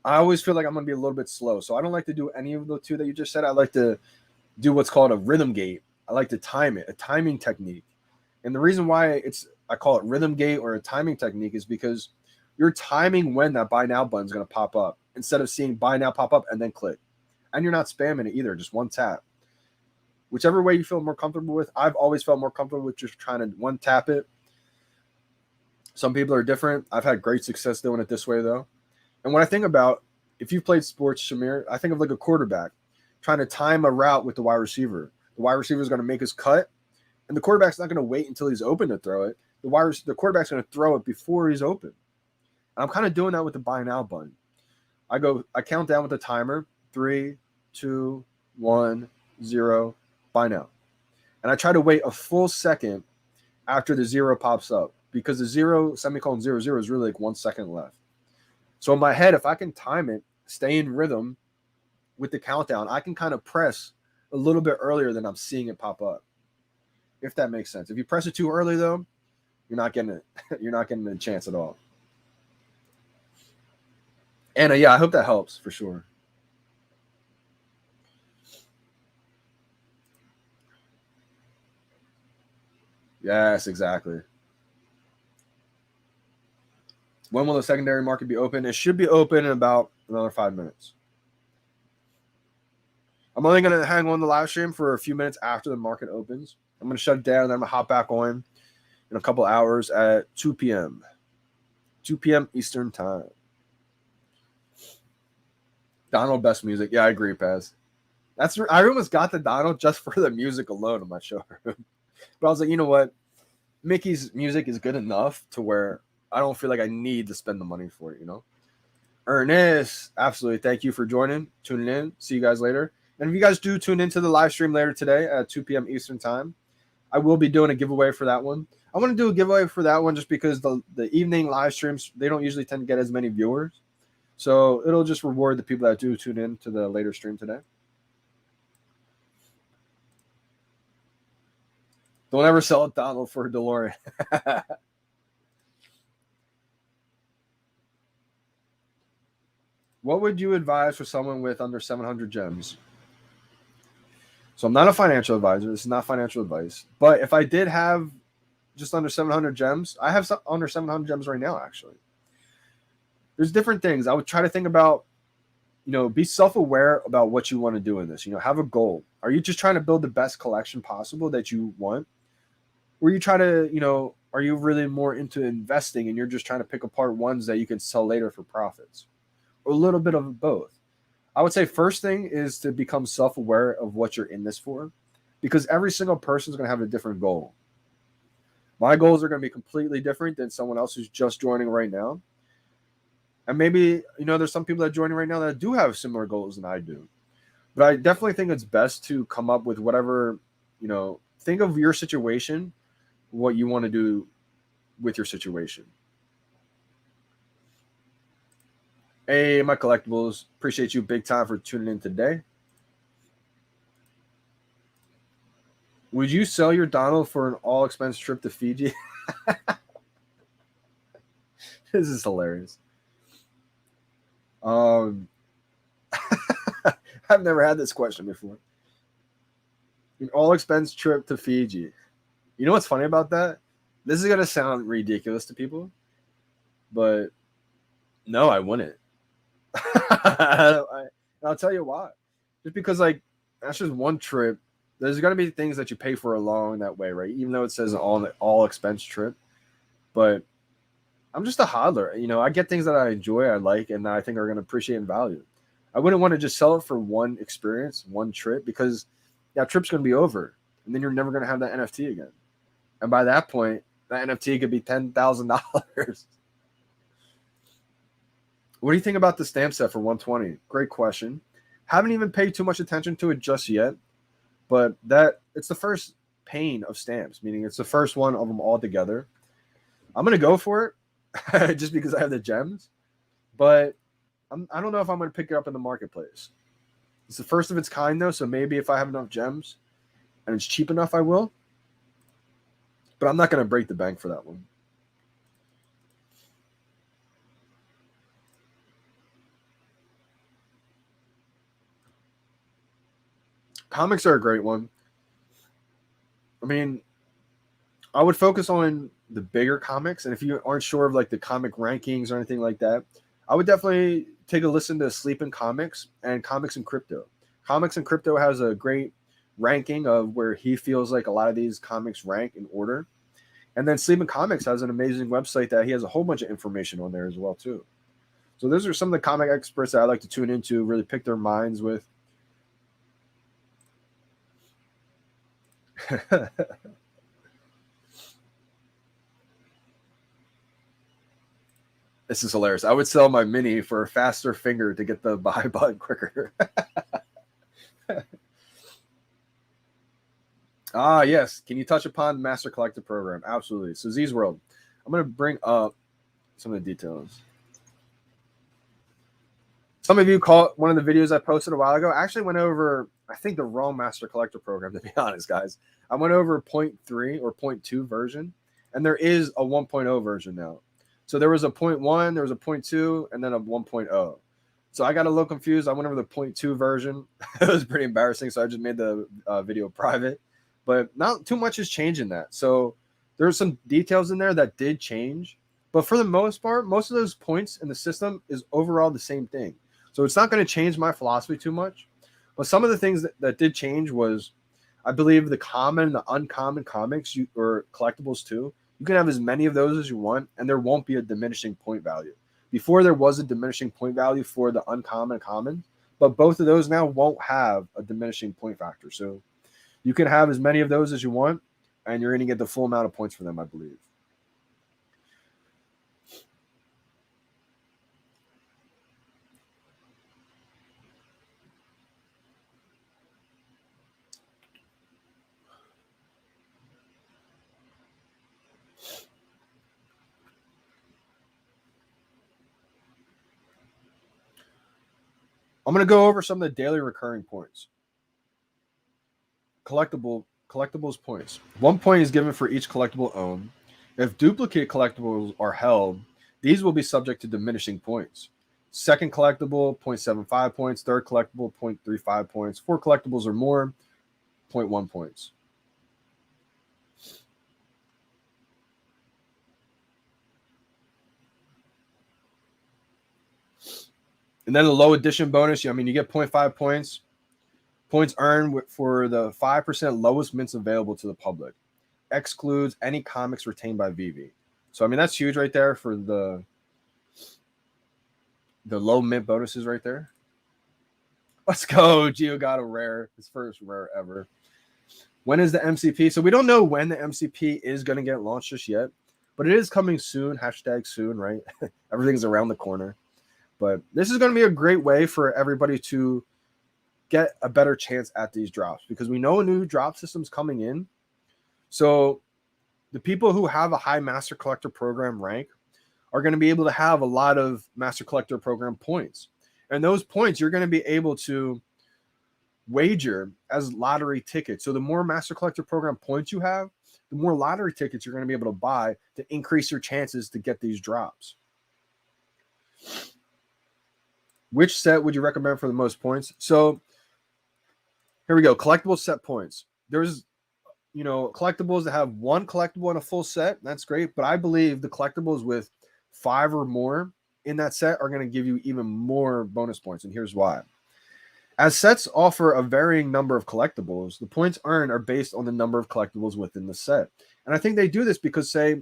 I always feel like I'm going to be a little bit slow. So I don't like to do any of the two that you just said. I like to do what's called a rhythm gate. I like to time it, a timing technique. And the reason why I call it rhythm gate or a timing technique is because you're timing when that buy now button is going to pop up instead of seeing buy now pop up and then click. And you're not spamming it either, just one tap. Whichever way you feel more comfortable with. I've always felt more comfortable with just trying to one tap it. Some people are different. I've had great success doing it this way, though. And when I think about, if you've played sports, Shamir, I think of like a quarterback trying to time a route with the wide receiver. The wide receiver is going to make his cut, and the quarterback's not going to wait until he's open to throw it. The quarterback's going to throw it before he's open. And I'm kind of doing that with the buy now button. I count down with the timer, 3, 2, 1, 0, buy now. And I try to wait a full second after the 0 pops up, because the 0, semicolon 00 is really like 1 second left. So in my head, if I can time it, stay in rhythm with the countdown, I can kind of press a little bit earlier than I'm seeing it pop up. If that makes sense. If you press it too early, though, you're not getting it. You're not getting a chance at all. And yeah, I hope that helps for sure. Yes, exactly. When will the secondary market be open? It should be open in about another 5 minutes. I'm only going to hang on the live stream for a few minutes after the market opens. I'm going to shut it down, and then I'm going to hop back on in a couple hours at 2 p.m. 2 p.m. Eastern time. Donald best music. Yeah, I agree, Paz. I almost got the Donald just for the music alone on my showroom. But I was like, you know what? Mickey's music is good enough to where I don't feel like I need to spend the money for it, Ernest, absolutely. Thank you for tuning in. See you guys later. And if you guys do tune into the live stream later today at 2 p.m. Eastern time, I will be doing a giveaway for that one. I want to do a giveaway for that one just because the evening live streams, they don't usually tend to get as many viewers. So it'll just reward the people that do tune in to the later stream today. Don't ever sell a Donald for a DeLorean. What would you advise for someone with under 700 gems? So I'm not a financial advisor. This is not financial advice. But if I did have just under 700 gems, I have under 700 gems right now, actually. There's different things. I would try to think about, be self-aware about what you want to do in this. Have a goal. Are you just trying to build the best collection possible that you want? Or you try to, are you really more into investing and you're just trying to pick apart ones that you can sell later for profits? Or a little bit of both. I would say first thing is to become self-aware of what you're in this for, because every single person is going to have a different goal. My goals are going to be completely different than someone else who's just joining right now. And maybe, there's some people that are joining right now that do have similar goals than I do. But I definitely think it's best to come up with whatever, think of your situation, what you want to do with your situation. Hey, my collectibles. Appreciate you big time for tuning in today. Would you sell your Donald for an all expense trip to Fiji? This is hilarious. I've never had this question before. An all expense trip to Fiji. You know what's funny about that? This is gonna sound ridiculous to people, but no, I wouldn't. I'll tell you why. Just because like that's just one trip. There's gonna be things that you pay for along that way, right? Even though it says an all expense trip, but I'm just a hodler. You know, I get things that I enjoy, I like, and that I think are gonna appreciate and value. I wouldn't want to just sell it for one experience, one trip, because that trip's gonna be over, and then you're never gonna have that NFT again. And by that point, that NFT could be $10,000. What do you think about the stamp set for 120? Great question. Haven't even paid too much attention to it just yet, but that it's the first pane of stamps, meaning it's the first one of them all together. I'm gonna go for it just because I have the gems, but I don't know if I'm gonna pick it up in the marketplace. It's the first of its kind though, so maybe if I have enough gems and it's cheap enough, I will. But I'm not gonna break the bank for that one. Comics are a great one. I mean, I would focus on the bigger comics, and if you aren't sure of like the comic rankings or anything like that, I would definitely take a listen to Sleep in Comics and Comics in Crypto. Comics in Crypto has a great ranking of where he feels like a lot of these comics rank in order. And then Sleep in Comics has an amazing website that he has a whole bunch of information on there as well too. So those are some of the comic experts that I like to tune into, really pick their minds with. This is hilarious. I would sell my mini for a faster finger to get the buy button quicker. Yes. Can you touch upon the Master Collector program? Absolutely. So Z's World. I'm going to bring up some of the details. Some of you caught one of the videos I posted a while ago. I actually went over, I think, the wrong Master Collector program, to be honest, guys. I went over 0.3 or 0.2 version, and there is a 1.0 version now. So there was a 0.1, there was a 0.2, and then a 1.0. So I got a little confused. I went over the 0.2 version. It was pretty embarrassing, so I just made the video private. But not too much has changed in that. So there's some details in there that did change. But for the most part, most of those points in the system is overall the same thing. So it's not going to change my philosophy too much. But some of the things that did change was, I believe, the common and the uncommon comics or collectibles too. You can have as many of those as you want, and there won't be a diminishing point value. Before, there was a diminishing point value for the uncommon and common, but both of those now won't have a diminishing point factor. So you can have as many of those as you want, and you're going to get the full amount of points for them, I believe. I'm going to go over some of the daily recurring points. Collectibles points. 1 point is given for each collectible owned. If duplicate collectibles are held, these will be subject to diminishing points. Second collectible, 0.75 points. Third collectible, 0.35 points. 4 collectibles or more, 0.1 points. And then the low edition bonus, I mean, you get 0.5 points. Points earned for the 5% lowest mints available to the public. Excludes any comics retained by VeVe. So, I mean, that's huge right there for the low mint bonuses right there. Let's go. Gio got a rare. His first rare ever. When is the MCP? So we don't know when the MCP is going to get launched just yet, but it is coming soon. Hashtag soon, right? Everything's around the corner. But this is going to be a great way for everybody to get a better chance at these drops because we know a new drop system's coming in. So the people who have a high Master Collector program rank are going to be able to have a lot of Master Collector program points. And those points, you're going to be able to wager as lottery tickets. So the more Master Collector Program points you have, the more lottery tickets you're going to be able to buy to increase your chances to get these drops. Which set would you recommend for the most points? So here we go. Collectible set points. There's, collectibles that have one collectible in a full set. That's great. But I believe the collectibles with 5 or more in that set are going to give you even more bonus points. And here's why. As sets offer a varying number of collectibles, the points earned are based on the number of collectibles within the set. And I think they do this because, say,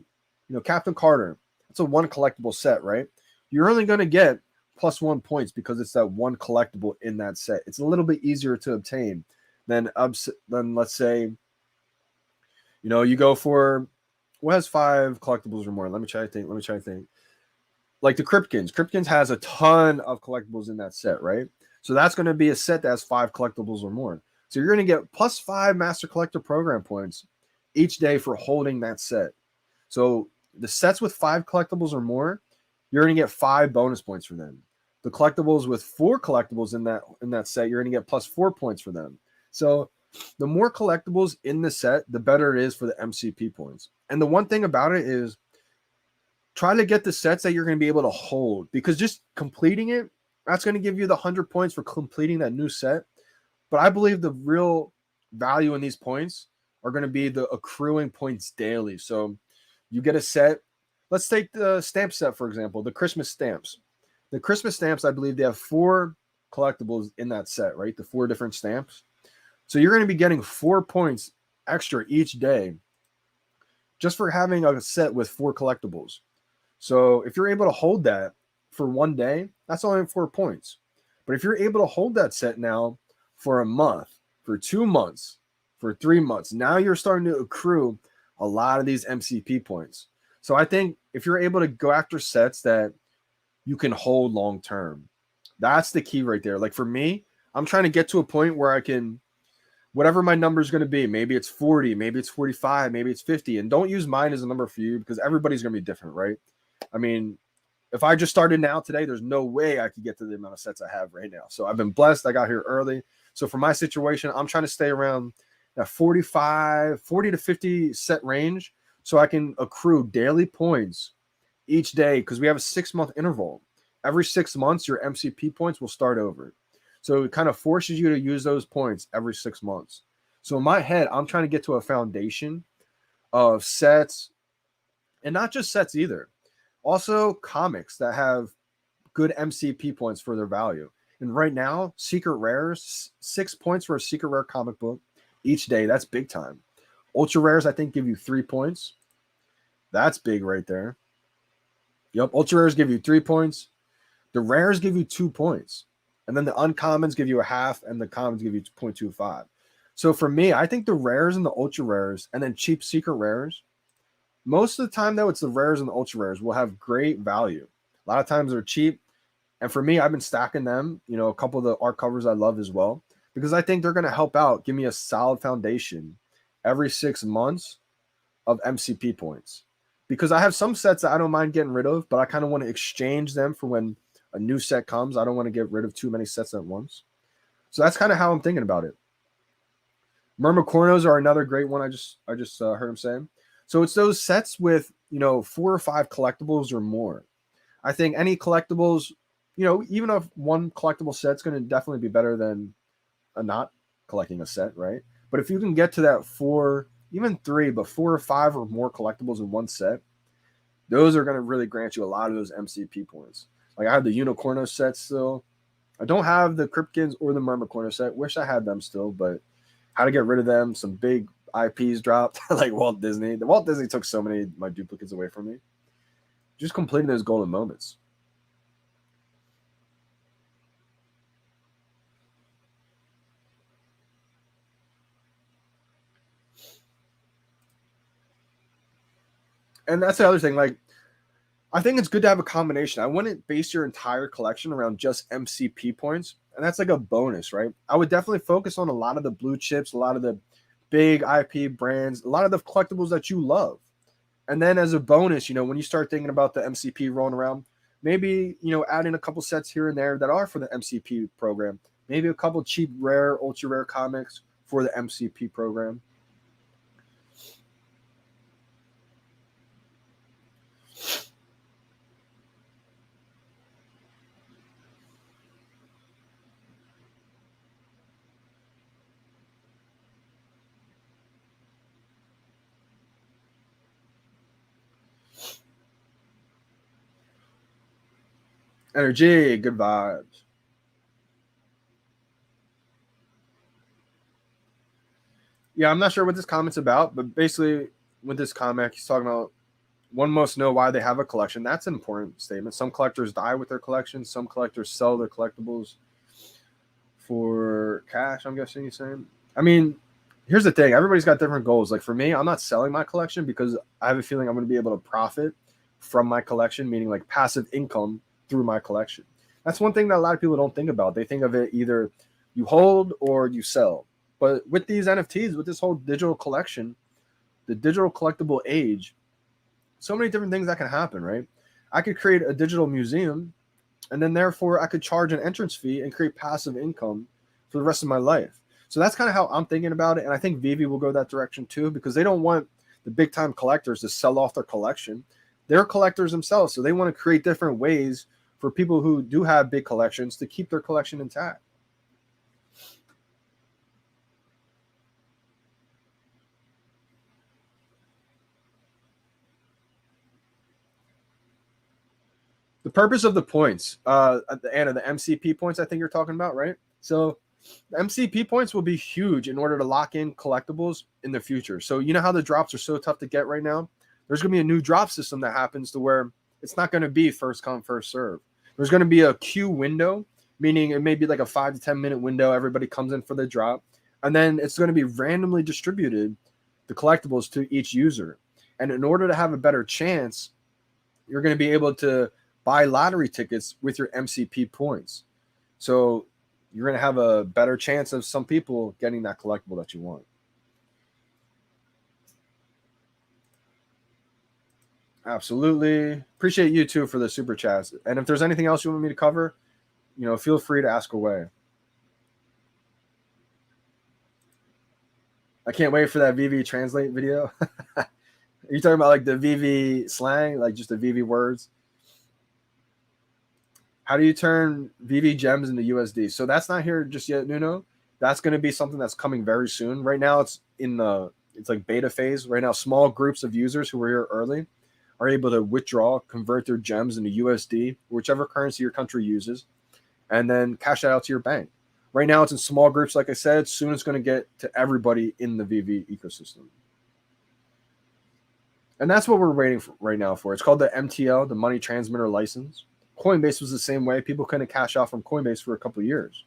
Captain Carter, it's a one collectible set, right? You're only going to get +1 points because it's that one collectible in that set. It's a little bit easier to obtain than let's say, you go for what has 5 collectibles or more. Let me try to think. Like the Cryptkins. Cryptkins has a ton of collectibles in that set, right? So that's going to be a set that has 5 collectibles or more. So you're going to get +5 Master Collector Program points each day for holding that set. So the sets with 5 collectibles or more, you're going to get 5 bonus points for them. The collectibles with 4 collectibles in that set, you're going to get +4 points for them. So the more collectibles in the set, the better it is for the MCP points. And the one thing about it is try to get the sets that you're going to be able to hold, because just completing it, that's going to give you the 100 points for completing that new set. But I believe the real value in these points are going to be the accruing points daily. So you get a set. Let's take the stamp set, for example, the Christmas stamps. The Christmas stamps, I believe they have 4 collectibles in that set, right? The 4 different stamps. So you're going to be getting 4 points extra each day just for having a set with 4 collectibles. So if you're able to hold that for one day, that's only 4 points. But if you're able to hold that set now for a month, for 2 months, for 3 months, now you're starting to accrue a lot of these MCP points. So I think if you're able to go after sets that you can hold long term, that's the key right there. Like for me, I'm trying to get to a point where I can, whatever my number is going to be, maybe it's 40, maybe it's 45, maybe it's 50. And don't use mine as a number for you because everybody's going to be different, right? I mean, if I just started now today, there's no way I could get to the amount of sets I have right now. So I've been blessed. I got here early. So for my situation, I'm trying to stay around that 40 to 50 set range so I can accrue daily points each day because we have a 6-month interval. Every 6 months, your MCP points will start over. So it kind of forces you to use those points every 6 months. So in my head, I'm trying to get to a foundation of sets, and not just sets either. Also comics that have good MCP points for their value. And right now, secret rares, 6 points for a secret rare comic book each day. That's big time. Ultra rares, I think, give you 3 points. That's big right there. Yep, ultra rares give you 3 points. The rares give you 2 points. And then the uncommons give you a half, and the commons give you 0.25. So for me, I think the rares and the ultra rares, and then cheap secret rares, most of the time, though, it's the rares and the ultra rares will have great value. A lot of times they're cheap. And for me, I've been stacking them, a couple of the art covers I love as well, because I think they're going to help out, give me a solid foundation every 6 months of MCP points. Because I have some sets that I don't mind getting rid of, but I kind of want to exchange them for when a new set comes. I don't want to get rid of too many sets at once. So that's kind of how I'm thinking about it. Mermacornos are another great one I just heard him saying. So it's those sets with, 4 or 5 collectibles or more. I think any collectibles, even if one collectible set's going to definitely be better than a not collecting a set, right? But if you can get to that 4, even 3, but 4 or 5 or more collectibles in one set, those are going to really grant you a lot of those MCP points. Like I have the Unicorno set still. I don't have the Cryptkins or the Mermacorno set. Wish I had them still, but how to get rid of them. Some big IPs dropped, like Walt Disney. The Walt Disney took so many of my duplicates away from me. Just completing those golden moments. And that's the other thing. Like, I think it's good to have a combination. I wouldn't base your entire collection around just MCP points. And that's like a bonus, right? I would definitely focus on a lot of the blue chips, a lot of the big IP brands, a lot of the collectibles that you love. And then as a bonus, when you start thinking about the MCP rolling around, maybe, adding a couple sets here and there that are for the MCP program, maybe a couple cheap, rare, ultra rare comics for the MCP program. Energy, good vibes. Yeah, I'm not sure what this comment's about, but basically with this comic, he's talking about one must know why they have a collection. That's an important statement. Some collectors die with their collection. Some collectors sell their collectibles for cash, I'm guessing he's saying. I mean, here's the thing. Everybody's got different goals. Like for me, I'm not selling my collection because I have a feeling I'm going to be able to profit from my collection, meaning like passive income through my collection. That's one thing that a lot of people don't think about. They think of it either you hold or you sell. But with these NFTs, with this whole digital collection, the digital collectible age, so many different things that can happen, right? I could create a digital museum, and then therefore I could charge an entrance fee and create passive income for the rest of my life. So that's kind of how I'm thinking about it. And I think VeVe will go that direction too, because they don't want the big time collectors to sell off their collection. They're collectors themselves. So they want to create different ways for people who do have big collections to keep their collection intact. The purpose of the points, at the end of the MCP points, I think you're talking about, right? So the MCP points will be huge in order to lock in collectibles in the future. So you know how the drops are so tough to get right now? There's going to be a new drop system that happens to where it's not going to be first come, first serve. There's going to be a queue window, meaning it may be like a 5 to 10 minute window. Everybody comes in for the drop. And then it's going to be randomly distributed, the collectibles to each user. And in order to have a better chance, you're going to be able to buy lottery tickets with your MCP points. So you're going to have a better chance of some people getting that collectible that you want. Absolutely. Appreciate you too for the super chats. And if there's anything else you want me to cover, feel free to ask away. I can't wait for that VeVe translate video. Are you talking about like the VeVe slang, like just the VeVe words? How do you turn VeVe gems into USD? So that's not here just yet, Nuno. That's going to be something that's coming very soon. Right now, it's like beta phase. Right now, small groups of users who were here early are able to withdraw, convert their gems into USD, whichever currency your country uses, and then cash that out to your bank. Right now, it's in small groups, like I said. Soon it's going to get to everybody in the VeVe ecosystem. And that's what we're waiting for right now for. It's called the MTL, the Money Transmitter License. Coinbase was the same way. People couldn't cash out from Coinbase for a couple of years.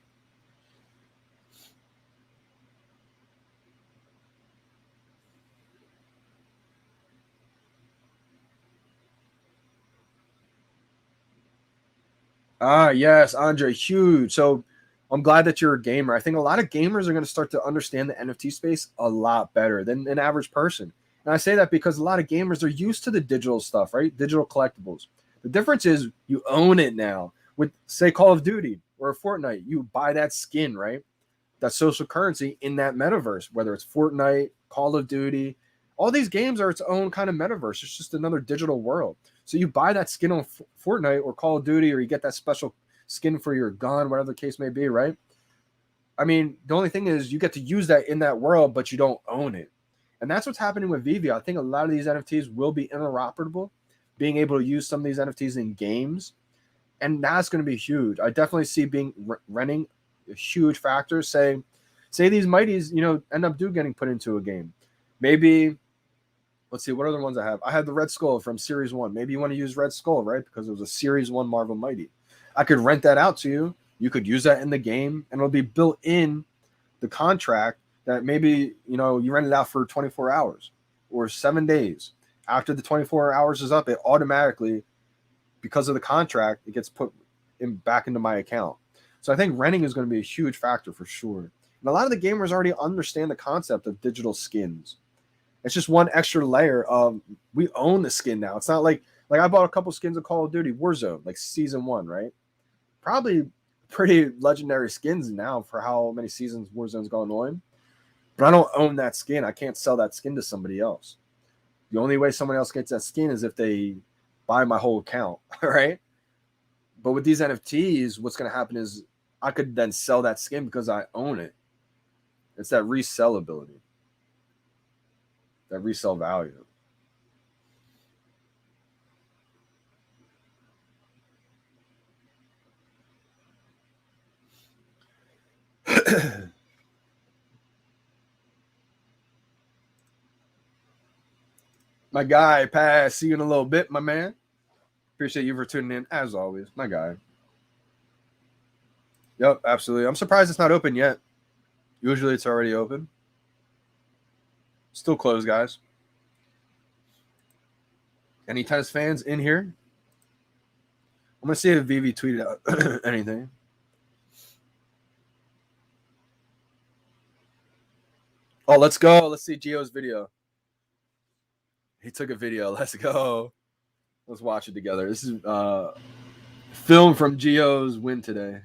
Yes, Andre, huge. So I'm glad that you're a gamer. I think a lot of gamers are going to start to understand the NFT space a lot better than an average person. And I say that because a lot of gamers are used to the digital stuff, right? Digital collectibles. The difference is you own it now. With, say, Call of Duty or Fortnite, you buy that skin, right? That social currency in that metaverse, whether it's Fortnite, Call of Duty. All these games are its own kind of metaverse. It's just another digital world. So you buy that skin on Fortnite or Call of Duty, or you get that special skin for your gun, whatever the case may be, right? I mean, the only thing is you get to use that in that world, but you don't own it. And that's what's happening with VeVe. I think a lot of these NFTs will be interoperable, being able to use some of these NFTs in games. And that's going to be huge. I definitely see renting a huge factor. Say these mighties, end up getting put into a game. Maybe, let's see, what other ones I have? I have the Red Skull from Series 1. Maybe you want to use Red Skull, right? Because it was a Series 1 Marvel Mighty. I could rent that out to you. You could use that in the game, and it'll be built in the contract that maybe, you rent it out for 24 hours or 7 days. After the 24 hours is up, it automatically, because of the contract, it gets put back into my account. So I think renting is going to be a huge factor for sure. And a lot of the gamers already understand the concept of digital skins. It's just one extra layer of we own the skin now. It's not like I bought a couple skins of Call of Duty Warzone, like Season 1, right? Probably pretty legendary skins now for how many seasons Warzone's gone on. But I don't own that skin. I can't sell that skin to somebody else. The only way someone else gets that skin is if they buy my whole account, right? But with these NFTs, what's going to happen is I could then sell that skin because I own it. It's that resellability, that resell value. My guy, Pass, see you in a little bit, my man. Appreciate you for tuning in, as always, my guy. Yep, absolutely. I'm surprised it's not open yet. Usually it's already open. Still closed, guys. Any tennis fans in here? I'm going to see if VeVe tweeted out anything. Oh, let's go. Let's see Gio's video. He took a video. Let's go. Let's watch it together. This is film from Gio's win today.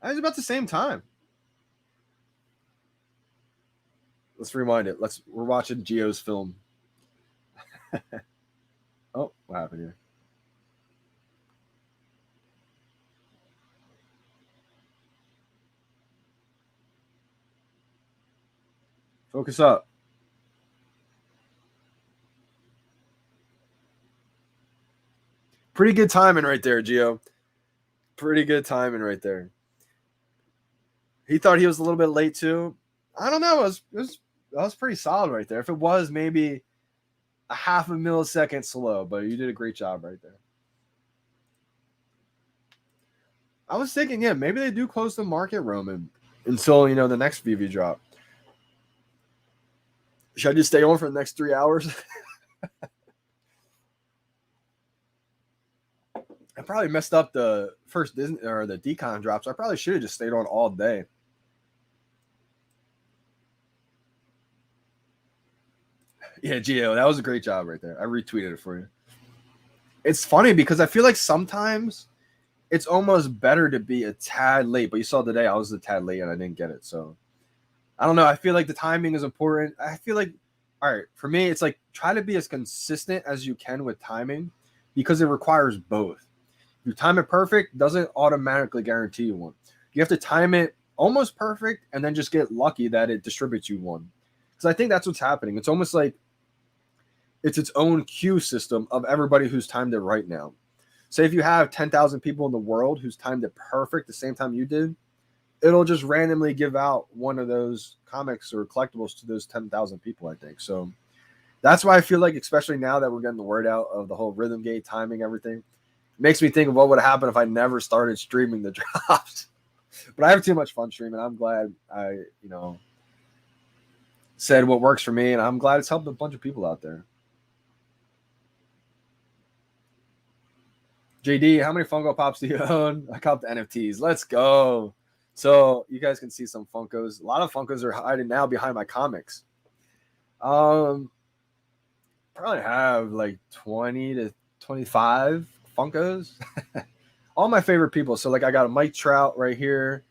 It was about the same time. Let's rewind it. We're watching Gio's film. Oh, what happened here? Focus up. Pretty good timing right there, Gio. Pretty good timing right there. He thought he was a little bit late too. I don't know. That was pretty solid right there. If it was maybe a half a millisecond slow, but you did a great job right there. I was thinking, yeah, maybe they do close the market, Roman, until, the next VeVe drop. Should I just stay on for the next 3 hours? I probably messed up the first Disney or the decon drops. I probably should have just stayed on all day. Yeah, Gio, that was a great job right there. I retweeted it for you. It's funny because I feel like sometimes it's almost better to be a tad late. But you saw today I was a tad late and I didn't get it. So I don't know. I feel like the timing is important. I feel like, all right, for me, it's like try to be as consistent as you can with timing because it requires both. If you time it perfect, doesn't automatically guarantee you one. You have to time it almost perfect and then just get lucky that it distributes you one. Because I think that's what's happening. It's almost like it's its own queue system of everybody who's timed it right now. Say if you have 10,000 people in the world who's timed it perfect the same time you did, it'll just randomly give out one of those comics or collectibles to those 10,000 people, I think. So that's why I feel like, especially now that we're getting the word out of the whole rhythm gate, timing, everything, makes me think of what would happen if I never started streaming the drops. But I have too much fun streaming. I'm glad I, said what works for me, and I'm glad it's helped a bunch of people out there. JD, how many Funko Pops do you own? I caught the NFTs. Let's go. So you guys can see some Funkos. A lot of Funkos are hiding now behind my comics. Probably have like 20 to 25 Funkos. All my favorite people. So like I got a Mike Trout right here,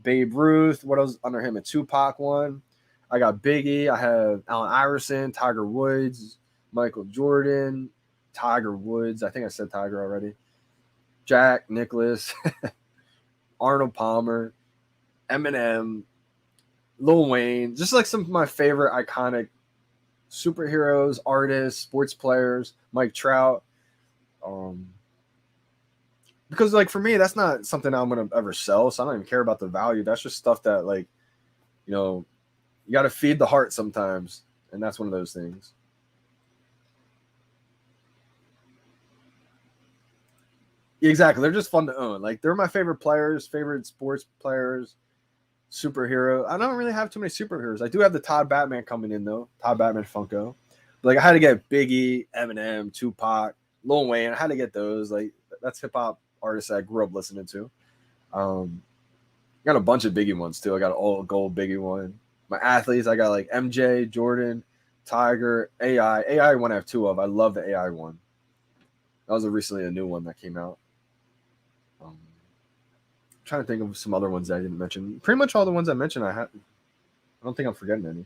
Babe Ruth. What else under him? A Tupac one. I got Biggie. I have Allen Iverson, Tiger Woods, Michael Jordan, Tiger Woods. I think I said Tiger already. Jack Nicklaus, Arnold Palmer, Eminem, Lil Wayne. Just like some of my favorite iconic superheroes, artists, sports players, Mike Trout. Because like for me, that's not something I'm gonna ever sell. So I don't even care about the value. That's just stuff that like, you got to feed the heart sometimes, and that's one of those things. Exactly, they're just fun to own. Like they're my favorite players, favorite sports players, superhero. I don't really have too many superheroes. I do have the Todd Batman coming in though, Todd Batman Funko. But like I had to get Biggie, Eminem, Tupac, Lil Wayne. I had to get those. Like that's hip hop artists I grew up listening to. Got a bunch of Biggie ones too. I got an old gold Biggie one. My athletes, I got like MJ, Jordan, Tiger, AI one I have two of. I love the AI one. That was recently a new one that came out. I'm trying to think of some other ones that I didn't mention. Pretty much all the ones I mentioned, I don't think I'm forgetting any.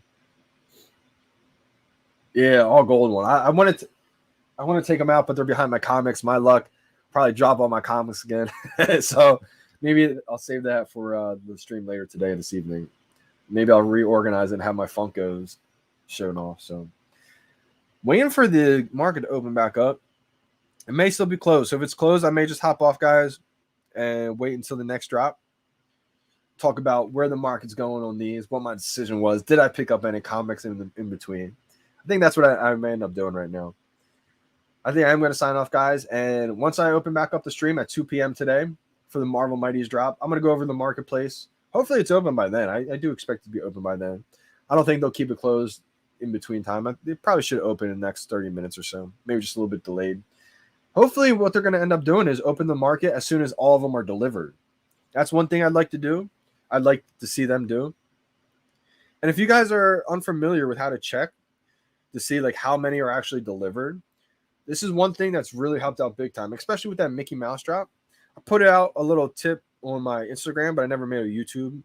Yeah, all gold one. I want to take them out, but they're behind my comics. My luck, probably drop all my comics again. So maybe I'll save that for the stream later today, this evening. Maybe I'll reorganize and have my Funkos shown off. So waiting for the market to open back up. It may still be closed. So if it's closed, I may just hop off, guys, and wait until the next drop. Talk about where the market's going on these, what my decision was. Did I pick up any comics in between? I think that's what I may end up doing right now. I think I'm going to sign off, guys. And once I open back up the stream at 2 p.m. today for the Marvel Mighties drop, I'm going to go over to the marketplace. Hopefully it's open by then. I do expect it to be open by then. I don't think they'll keep it closed in between time. They probably should open in the next 30 minutes or so. Maybe just a little bit delayed. Hopefully what they're going to end up doing is open the market as soon as all of them are delivered. That's one thing I'd like to do. I'd like to see them do. And if you guys are unfamiliar with how to check to see like how many are actually delivered, this is one thing that's really helped out big time, especially with that Mickey Mouse drop. I put out a little tip on my Instagram, but I never made a YouTube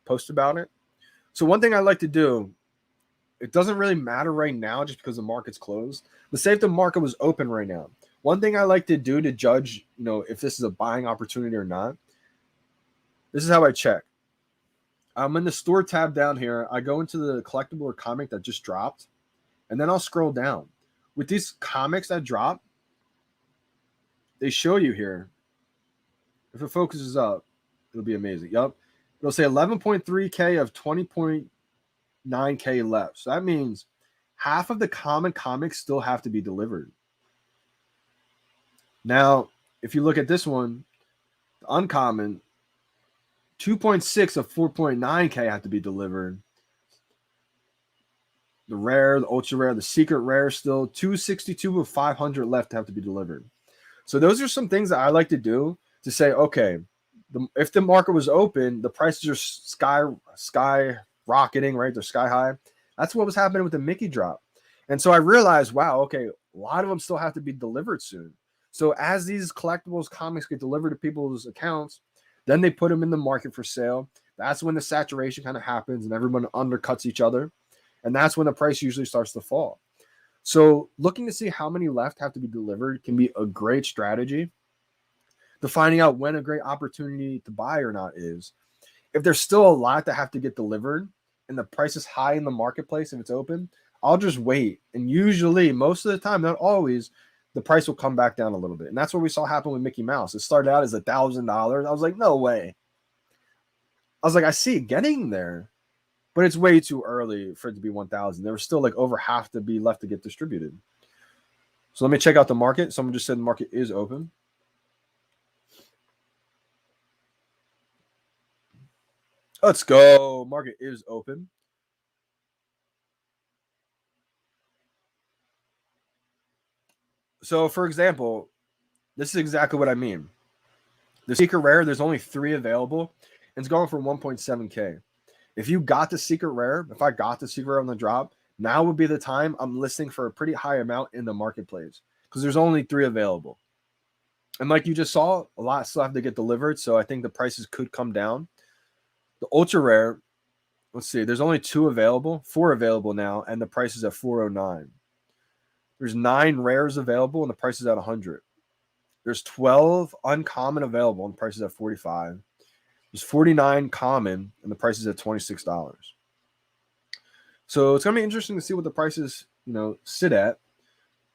post about it. So one thing I like to do, it doesn't really matter right now just because the market's closed, but say if the market was open right now, one thing I like to do to judge, if this is a buying opportunity or not, this is how I check. I'm in the store tab down here. I go into the collectible or comic that just dropped, and then I'll scroll down. With these comics that drop, they show you here. If it focuses up, it'll be amazing. Yup. It'll say 11.3K of 20.9K left. So that means half of the common comics still have to be delivered. Now, if you look at this one, the uncommon, 2.6 of 4.9K have to be delivered. The rare, the ultra rare, the secret rare still 262 of 500 left to have to be delivered. So those are some things that I like to do to say, okay, if the market was open, the prices are sky rocketing, right? They're sky high. That's what was happening with the Mickey drop. And so I realized, wow, okay, a lot of them still have to be delivered soon. So as these collectibles comics get delivered to people's accounts, then they put them in the market for sale. That's when the saturation kind of happens and everyone undercuts each other. And that's when the price usually starts to fall. So looking to see how many left have to be delivered can be a great strategy to finding out when a great opportunity to buy or not is. If there's still a lot that have to get delivered and the price is high in the marketplace, if it's open, I'll just wait. And usually, most of the time, not always, the price will come back down a little bit. And that's what we saw happen with Mickey Mouse. It started out as $1,000. I was like, no way. I was like, I see it getting there, but it's way too early for it to be 1,000. There was still like over half to be left to get distributed. So let me check out the market. Someone just said the market is open. Let's go. Market is open. So, for example, this is exactly what I mean. The secret rare, there's only 3 available, and it's going for 1.7K. If you got the secret rare, if I got the secret rare on the drop, now would be the time I'm listing for a pretty high amount in the marketplace because there's only 3 available. And like you just saw, a lot still have to get delivered, so I think the prices could come down. The ultra rare, let's see, there's only 4 available now, and the price is at 409. There's 9 rares available, and the price is at 100. There's 12 uncommon available, and the price is at 45. There's 49 common, and the price is at $26. So it's going to be interesting to see what the prices, sit at.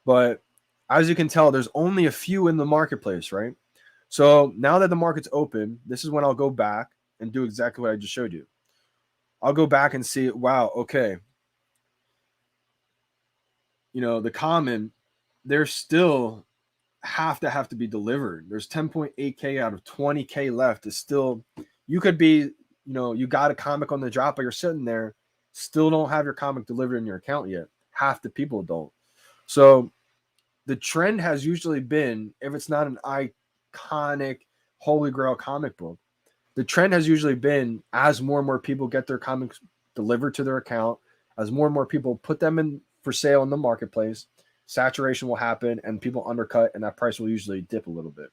But as you can tell, there's only a few in the marketplace, right? So now that the market's open, this is when I'll go back and do exactly what I just showed you. I'll go back and see, wow, okay. The common, there's still have to be delivered. There's 10.8K out of 20K left. Is still, you could be, you got a comic on the drop, but you're sitting there, still don't have your comic delivered in your account yet. Half the people don't. So the trend has usually been, if it's not an iconic holy grail comic book, the trend has usually been as more and more people get their comics delivered to their account, As more and more people put them in for sale in the marketplace, saturation will happen and people undercut, and that price will usually dip a little bit.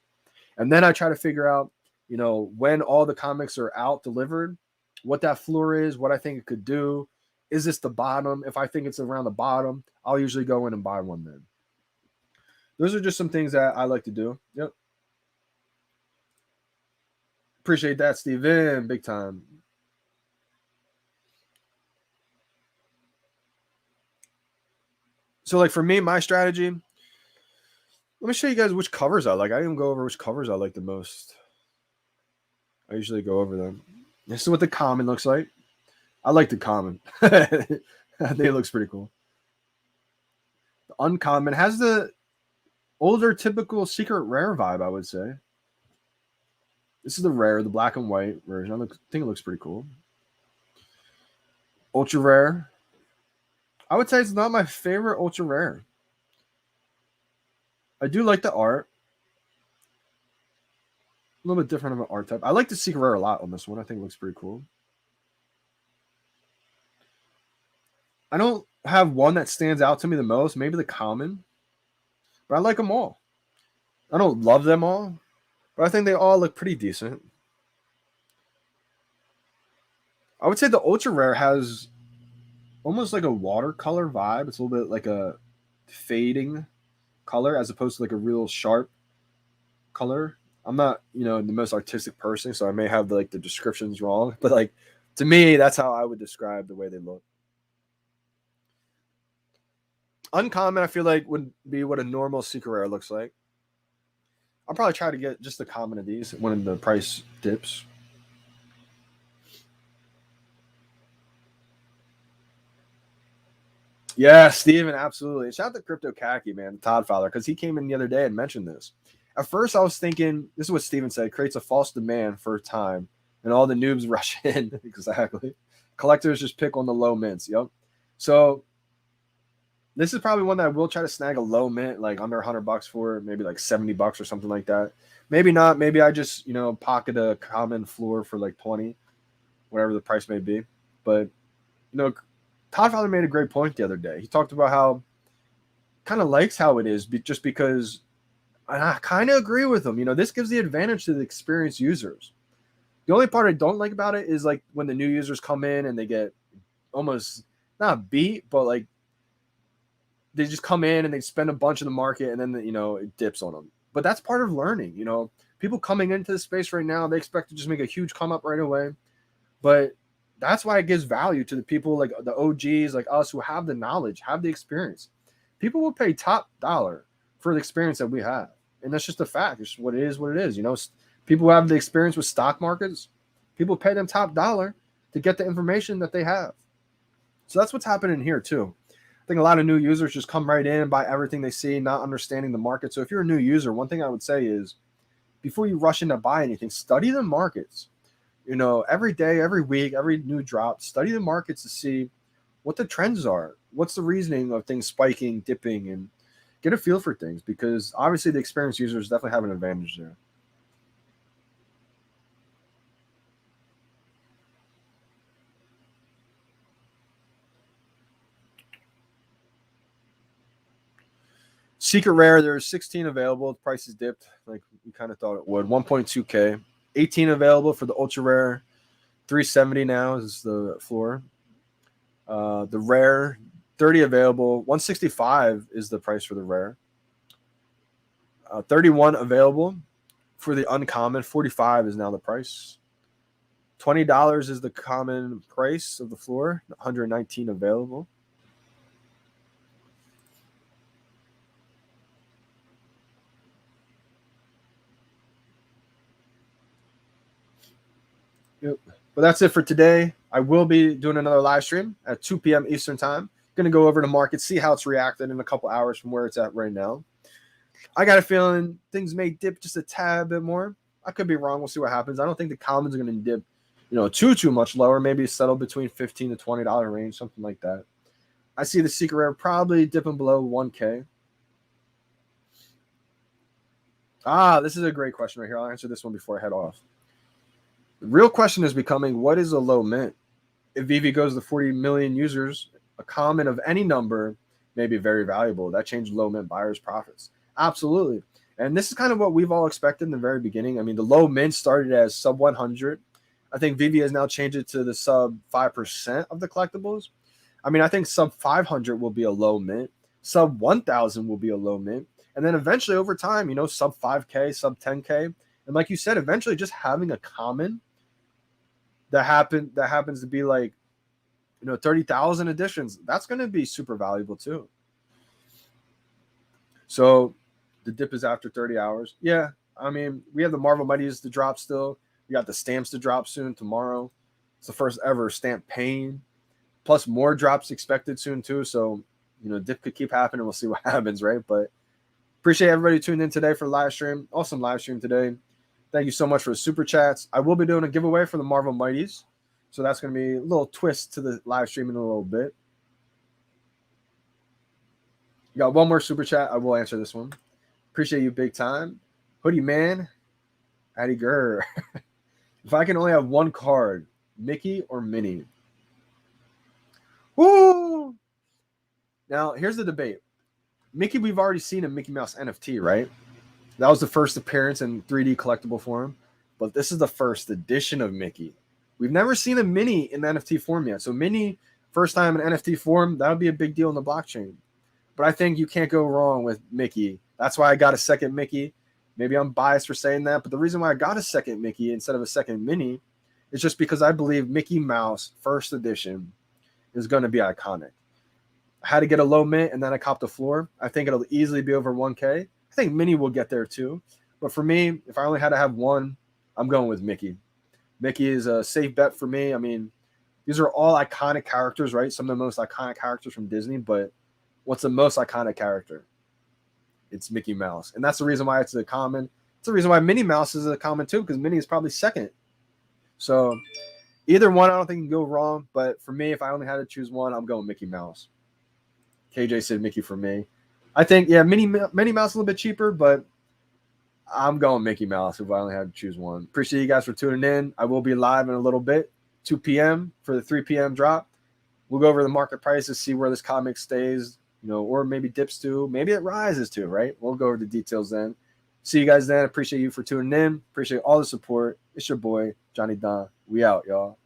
And then I try to figure out, when all the comics are out delivered, what that floor is, what I think it could do. Is this the bottom? If I think it's around the bottom, I'll usually go in and buy one then. Those are just some things that I like to do. Yep. Appreciate that, Steven. Big time. So, like, for me, my strategy, let me show you guys which covers I like. I didn't go over which covers I like the most. I usually go over them. This is what the common looks like. I like the common. I think it looks pretty cool. The uncommon has the older typical secret rare vibe, I would say. This is the rare, the black and white version. I think it looks pretty cool. Ultra rare. I would say it's not my favorite ultra rare. I do like the art. A little bit different of an art type. I like the secret rare a lot on this one. I think it looks pretty cool. I don't have one that stands out to me the most. Maybe the common. But I like them all. I don't love them all. But I think they all look pretty decent. I would say the ultra rare has almost like a watercolor vibe. It's a little bit like a fading color as opposed to like a real sharp color. I'm not, the most artistic person, so I may have the descriptions wrong. But like to me, that's how I would describe the way they look. Uncommon, I feel like, would be what a normal secret rare looks like. I'll probably try to get just the common of these when the price dips. Yeah, Steven, absolutely. Shout out to Crypto Khaki, man, Todd Fowler, because he came in the other day and mentioned this. At first, I was thinking, this is what Steven said, creates a false demand for time, and all the noobs rush in. Exactly. Collectors just pick on the low mints. Yep. So this is probably one that I will try to snag a low mint, like under $100 for, maybe like $70 or something like that. Maybe not. Maybe I just, pocket a common floor for like 20, whatever the price may be. But, Todd Fowler made a great point the other day. He talked about how kind of likes how it is just because, and I kind of agree with him. This gives the advantage to the experienced users. The only part I don't like about it is like when the new users come in and they get almost not beat, but like they just come in and they spend a bunch of the market and then, it dips on them. But that's part of learning. People coming into the space right now, they expect to just make a huge come up right away. But that's why it gives value to the people like the OGs like us who have the knowledge, have the experience. People will pay top dollar for the experience that we have. And that's just a fact. It's what it is. People who have the experience with stock markets, people pay them top dollar to get the information that they have. So that's what's happening here too. I think a lot of new users just come right in and buy everything they see, not understanding the market. So if you're a new user, one thing I would say is before you rush in to buy anything, study the markets. Every day, every week, every new drop, study the markets to see what the trends are. What's the reasoning of things spiking, dipping, and get a feel for things, because obviously the experienced users definitely have an advantage there. Secret rare, there's 16 available. The price is dipped like we kind of thought it would. 1.2K. 18 available for the ultra rare. 370 now is the floor. The rare, 30 available. 165 is the price for the rare. 31 available for the uncommon. 45 is now the price. $20 is the common price of the floor. 119 available. Yep. But that's it for today. I will be doing another live stream at 2 p.m. Eastern time. Going to go over the market, see how it's reacted in a couple hours from where it's at right now. I got a feeling things may dip just a tad bit more. I could be wrong. We'll see what happens. I don't think the commons are going to dip, too much lower. Maybe settle between $15 to $20 range, something like that. I see the secret rare probably dipping below 1K. This is a great question right here. I'll answer this one before I head off. The real question is becoming, what is a low mint? If VeVe goes to 40 million users a common of any number may be very valuable. That changed low mint buyers' profits. Absolutely. And this is kind of what we've all expected in the very beginning. I mean, the low mint started as sub 100. I think VeVe has now changed it to the sub 5% of the collectibles. I mean, I think sub 500 will be a low mint. Sub 1,000 will be a low mint. And then eventually over time, sub 5K, sub 10K. And like you said, eventually just having a common that happens to be like, 30,000 editions, that's going to be super valuable too. So the dip is after 30 hours. Yeah, I mean, we have the Marvel Mighties to drop still. We got the stamps to drop soon tomorrow. It's the first ever stamp pain. Plus more drops expected soon too. So, dip could keep happening. We'll see what happens, right? But appreciate everybody tuned in today for the live stream. Awesome live stream today. Thank you so much for the super chats. I will be doing a giveaway for the Marvel Mighties. So that's going to be a little twist to the live stream in a little bit. You got one more super chat. I will answer this one. Appreciate you big time. Hoodie Man, Addy Gurr. If I can only have one card, Mickey or Minnie? Woo! Now, here's the debate. Mickey, we've already seen a Mickey Mouse NFT, right? That was the first appearance in 3D collectible form. But this is the first edition of Mickey. We've never seen a Minnie in the NFT form yet. So Minnie, first time in NFT form, that would be a big deal in the blockchain. But I think you can't go wrong with Mickey. That's why I got a second Mickey. Maybe I'm biased for saying that, but the reason why I got a second Mickey instead of a second Minnie is just because I believe Mickey Mouse first edition is going to be iconic. I had to get a low mint and then I copped the floor. I think it'll easily be over 1K. I think Minnie will get there too. But for me, if I only had to have one, I'm going with Mickey. Mickey is a safe bet for me. I mean, these are all iconic characters, right? Some of the most iconic characters from Disney, but what's the most iconic character? It's Mickey Mouse. And that's the reason why it's a common. It's the reason why Minnie Mouse is a common too, because Minnie is probably second. So either one, I don't think you can go wrong. But for me, if I only had to choose one, I'm going Mickey Mouse. KJ said Mickey for me. I think, yeah, Minnie Mouse a little bit cheaper, but I'm going Mickey Mouse if I only had to choose one. Appreciate you guys for tuning in. I will be live in a little bit, 2 p.m. for the 3 p.m. drop. We'll go over the market prices, see where this comic stays, or maybe dips to. Maybe it rises to, right? We'll go over the details then. See you guys then. Appreciate you for tuning in. Appreciate all the support. It's your boy, Johnny Dunn. We out, y'all.